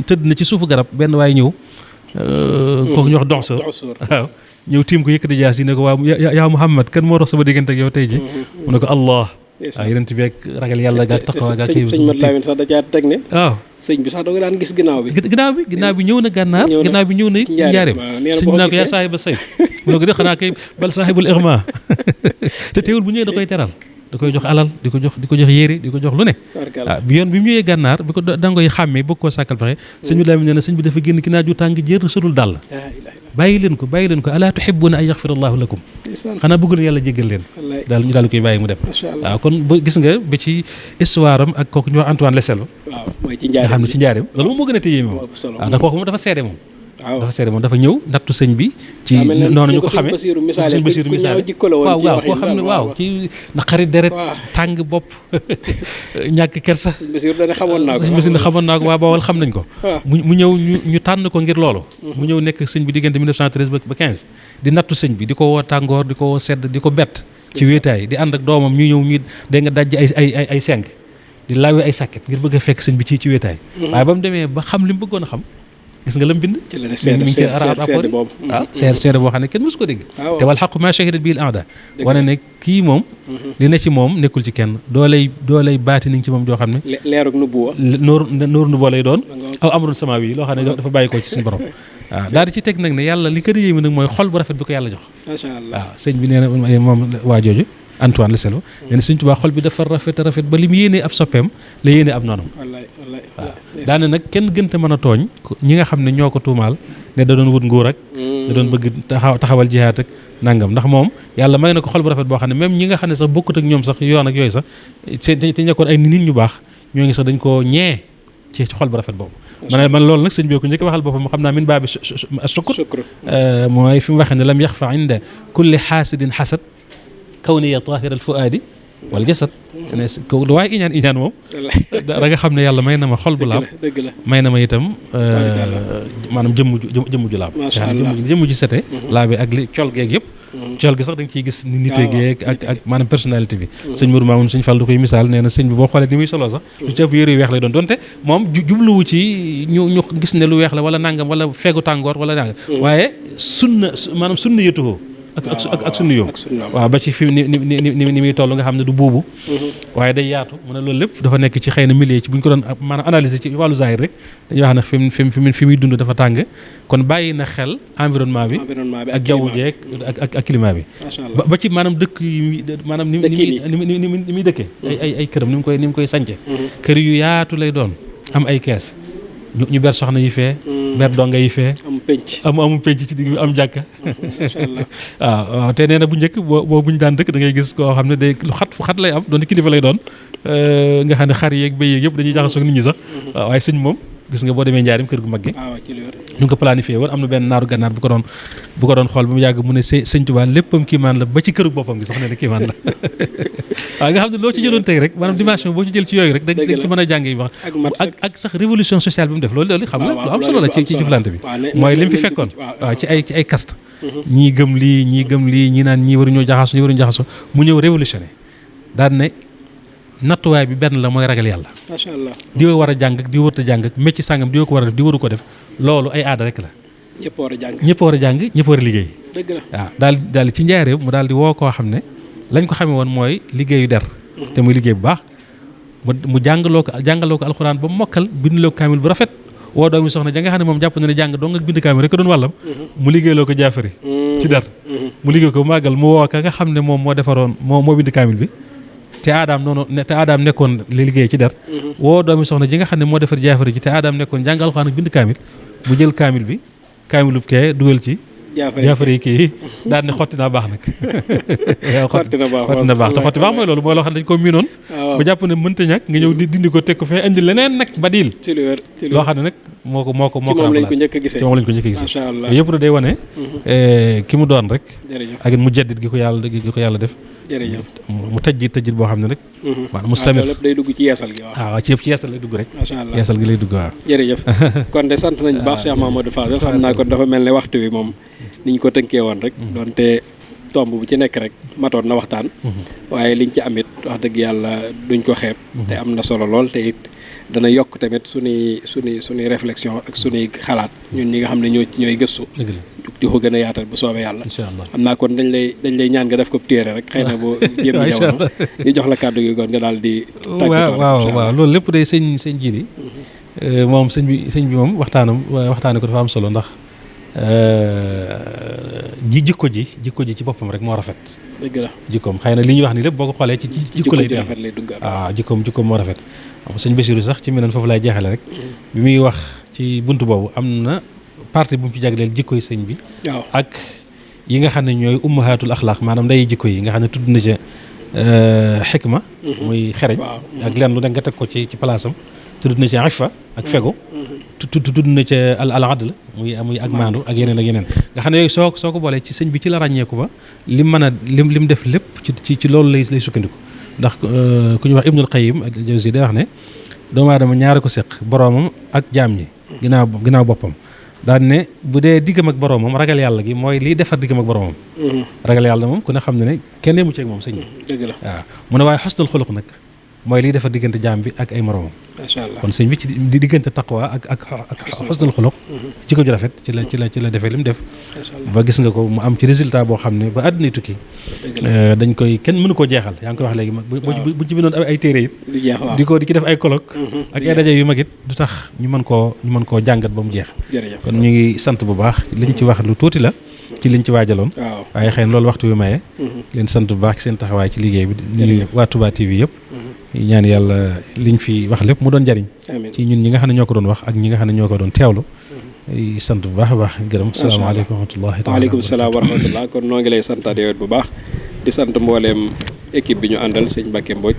tëdd na ci suufu garab benn waaye ñëw kooku ñu wax doxsoor waaw ñëw tiim ko yëkkati jaas yi ne ko waaw yaa Muhammad kan moo dox sama diggante ak yow tey ji mu ne ko Allah waaw yeneen bi ak ragal yàlla gaa taxawa gaa kii sëñ Mat Lamin sax da caa teg ne waaw sëñ bi sax da ko daan gis ginnaaw bi ñëw na gànnaar ginnaaw bi ñëw na njaareem sëñ bi naa ko yaa saahiba sayf mu ne ko de xanaa kay bal saahibul irma te teewul bu ñëwee da koy teral da koy jox alal di ko jox yére di ko jox lu ne waaw bi yoon bi mu ñëwee gànnaar bi ko dangoy xàmmee bëgg koo sàkkal pexe sëñ bi Lamin nee na sëñ bi dafa génn ki naaju tàng jër sodul dàll bàyyi leen ko alaa tuhibbuna an yaghfira Allahu lakum xanaa bëgg na yàlla jéggal leen daal ñu daal koy bàyyi mu dem waaw kon ba gis nga ba ci histoire am ak kooku ñu wax Antoine Leselve nga xam ne ci njaareem loolu moom moo gën a téye moom waaw ndax kooku moom dafa seede moom dafa ñëw nattu sëñ bi ci noonu ñu ko xamee sëñ Basiiru misaale waaw koo xam ne waaw ci naqari deret tàng bopp ñàkk kersa sëñ Basiiru xamoon naa ko waa Bawol xam nañ ko mu ñëw ñu tànn ko ngir loolu mu ñëw nekk sëñ bi diggante 1913 ba 15 di nattu sëñ bi di ko woo tàngoor di ko woo sedd di ko bett ci wéetaay di ànd ak doomam ñu ñëw ñu dégg nga dajj ay seng di laawi ay sàkket ngir bëgg a fekk sëñ bi ci wéetaay waaye ba mu demee ba xam li mu bëggoon a xam gis nga lam bind seede boo xam ne kenn mësu ko dégg te wal xaqu ma shahidat bil aada wane ne kii moom li ne ci moom nekkul ci kenn doolay baati ni ci moom joo xam ne leerug nubuwa nooru nubuwa lay doon aw amrun samaawi loo xam ne dafa bàyyi ko ci suñu borom waaw daal di ci teg nag ne yàlla li ko yéeme nag mooy xol bu rafet bi ko yàlla jox. macha allah waaw sëñ bi nee na moom waa jooju Antoine Le Selve nee na Sëñ Tuubaa xol bi dafa rafet ba li mu yéenee ab soppeem la yéenee ab noonam. wallaay waaw daane nag kenn gënta mën a tooñ ñi nga xam ne ñoo ko tuumaal ne da doon wut nguur ak da doon bëgg taxawal jihaat ak nangam ndax moom yàlla may na ko xol bu rafet boo xam ne même ñi nga xam ne sax bokkut ak ñoom sax yoon ak yooyu sax te nekkoon ay nit ñu baax ñoo ngi sax dañ koo ñee ci xol bu rafet boobu. man loolu nag sëñ bi ko njëkk waxal boppam xam naa min baabi sukkur mooy fi mu waxee ne lam yaxfa inda kulli xaasidin xasad kawniya tahir al fuaadi wal jasad ne lu waaye iñaan moom da nga xam ne yàlla may na ma xol bu laab may na ma itam maanaam jëmm ju laab jëmm ju sete laabe ak li col geeg yëpp col gi sax da nga ciy gis nité geeg ak maanaam personnalité bi sëñ Mourou Mamoun sëñ Fall du koy misaal nee na sëñ bi boo xoolee ni muy solo sax lu ci ëpp yëre yu weex lay doon donte moom jubluwu ci ñu gis ne lu weex la wala nangam wala feegu tàngoor wala nangam waaye maanaam sunna yëtuwoo ak sunna yow waaw ba ci fi ni muy toll nga xam ne du buubu waaye day yaatu mu ne loolu lépp dafa nekk ci xëy na milieu ci bu ñu ko doon maanaam analyser ci wàllu zahir rek dañuy wax ne fi muy dund dafa tàng kon bàyyi na xel environnement bi ak jaww jeeg ak climat bi ba ci maanaam dëkk yi maanaam ni muy dëkkee ay këram ni mu koy sànce kër yu yaatu lay doon am ay kees ñu ber soxna yi fee ber donga yi fee amu penc ci digg bi am jàkka waaw te nee na bu njëkk boo buñ daan dëkk da ngay gis koo xam ne day lu xat fu xat lay am doon kilifa lay doon nga xam ne xar yeeg béy yeeg yëpp dañuy jaxasoo ak nit ñi sax waaw waaye sëñ moom gis nga boo demee njaarim kër gu mag gi ñu ngi ko planifié woon am na benn naaru gànnaar bu ko doon xool ba mu yàgg mu ne sëñ Tuubaa léppam kiimaan la ba ci këru boppam gi sax nee na kiimaan la waaw nga xam ne loo ci jëloon tey rek maanaam dimension boo ci jël ci yooyu rek dañ ci mën a jàng yi wax ak sax révolution sociale bi mu def loolu xam nga lu am solo la ci jëflante bi mooy li mu fi fekkoon waaw ci ay caste ñii gëm lii ñii naan ñii waruñoo jaxaso mu ñëw révolutionné daan ne nattuwaay bi benn la mooy ragal yàlla. macha allah di war a jàng ak di warut a jàng ak mécc sàngam di ko war a def di waru ko def loolu ay aada rek la. ñëpp war a jàng ñëpp war a liggéey. dëgg la waaw daal ci njaareem mu daal di woo koo xam ne lañ ko xamee woon mooy liggéeyu der. te muy liggéey bu baax mu jàngaloo ko alxuraan ba mokkal bindloo ko kaamil bu rafet woo doomi soxna ja nga xam ne moom jàpp na ne jàng dong ak bind kaamil rek doon wàllam. mu liggéeyloo ko jaafari ci der. mu liggéey ko màggal mu woo ka nga xam ne moom moo defaroon moo bind kaamil bi. te Adam nekkoon li liggéey ci der woo doomi soxna ji nga xam ne moo defar jaafari ji te Adam nekkoon jàng alxuraan ak bind kaamil mu jël kaamil bi kaamilub kee dugal ci jaafari kii daal ne xotti naa baax nag xotti na baax te xotti baax mooy loolu mooy loo xam ne dañ ko miinoon ba jàpp ne mënta ñàkk nga ñëw dindi ko teg ko fee indi leneen nag badil loo xam ne nag moo ko ci moom lañ ko njëkk a gisee yëpp day wane ki mu doon rek ak mu jaddit gi ko yàlla def jërëjëf mu tëjjit boo xam ne rek maanaam mu samir lépp day dugg ci yeesal gi waaw ci yëpp ci yeesal lay dugg rek macha allah yeesal gi lay dugg waaw jërëjëf kon de sant nañ baax Cheikh Mamadou Fadel xam naa kon dafa mel ne waxtu wi moom ni ñu ko tënkee woon rek doonte tomb bu ci nekk rek matoon na waxtaan waaye liñ ci amit wax dëgg yàlla duñ ko xeeb te am na solo lool te it dana yokk tamit suñuy réflexion ak suñuy xalaat ñun ñi nga xam ne ñooy gëstu di ko gën a yaatal bu soobee yàlla xam naa kon dañ lay ñaan nga def ko téere rek xëy na boo jéem jamono ñu jox la kàddu gi kon nga daal di tàggatoo waaw loolu lépp day sëñ Jili moom sëñ bi moom waxtaane ko dafa am solo ndax jikko ji ci boppam rek moo rafet dëgg la jikkoom xëy na li ñuy wax ni lépp boo ko xoolee ci jikko lay dugg waaw jikkoom moo rafet sëñ Bassirou sax ci meneen foofu lay jeexale rek bi muy wax ci buntu boobu am na partie bu mu ci jagleel jikko yi sëñ bi ak yi nga xam ne ñooy ummahatul axlaaq maanaam nday jikko yi nga xam ne tudd na ca xikma muy xereñ ak leen lu nekk nga teg ko ci palaasam tudd na ca ifa ak fegu tudd na ca al adl muy ak maandu ak yeneen nga xam ne yooyu soo ko boolee ci sëñ bi ci la ràññeeku ba lim mën a lim def lépp ci loolu lay sukkandiku ndax ku ñuy wax Ibnul Qayyim al-Jawzi day wax ne doomu aadama ñaari ko seq boroomam ak jaam ñi ginnaaw boppam daan ne bu dee diggam ak boroomam ragal yàlla gi mooy liy defar diggam ak boroomam ragal yàlla moom ku ne xam ne kenn mu ci ak moom sëñ bi dëgg la waaw mu ne waaye xusnul xuluq nag mooy liy defar diggante jaam bi ak ay moroomam. macha allah kon sëñ bi ci di diggante taqwa ak xusnul xuluq ci ko ju rafet ci la defee li mu def. ba gis nga ko mu am ci résultat boo xam ne ba àdduna tukki. dañ koy kenn mënu koo jeexal yaa ngi koy wax léegi bu ci bindoon ay téere it. di ci def ay colloque ak ay daje yu mag it du tax ñu mën koo jàngat ba mu jeex. kon ñu ngi sant bu baax liñ ci wax lu tuuti la. ci liñ ci waajaloon. waaye xëy na loolu waxtu bi maye. leen sant bu baax ci seen taxawaay ci liggéey bi. nuyu waa Touba TV yëpp. ñaan yàlla liñ fi wax lépp mu doon njariñ. ci ñun ñi nga xam ne ñoo ko doon wax ak ñi nga xam ne ñoo ko doon teewlu. sant bu baax a baax gërëm. salaamaaleykum wa rahmatullahi. waaleykum salaam wa rahmatullah kon noo ngi lay santaat yow bu baax. di sant mbooleem équipe bi ñu àndal sëñ Mbacke Mbodj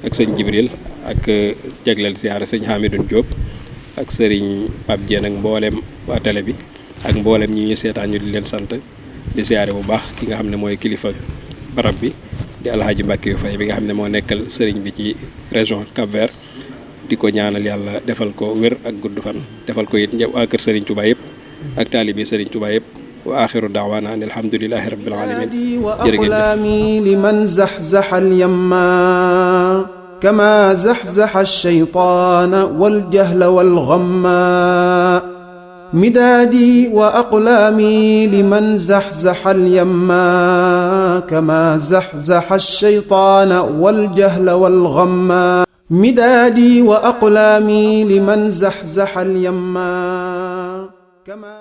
ak sëñ Jibril ak jagleel siyaare sëñ Hamidou Diop ak sëriñ Pape Diène ak mbooleem waa télé bi ak mboolem ñi ñu seetaan ñu di leen sant di siyaare bu baax ki nga xam ne mooy kilifa barab bi di alhaaji Mbàkke yu fay bi nga xam ne moo nekkal sëriñ bi ci région Cap-Vert di ko ñaanal yàlla defal ko wér ak gudd fan defal ko it waa kër sëriñ Touba yëpp ak taalibi sëriñ Touba yëpp wa axiru daawaana an alhamdulilahi rabbil alamin وأقلامي لمن زحزح اليما كما زحزح الشيطان والجهل والغما مدادي وأقلامي لمن زحزح اليما كما زحزح الشيطان والجهل والغما مدادي وأقلامي لمن زحزح اليما كما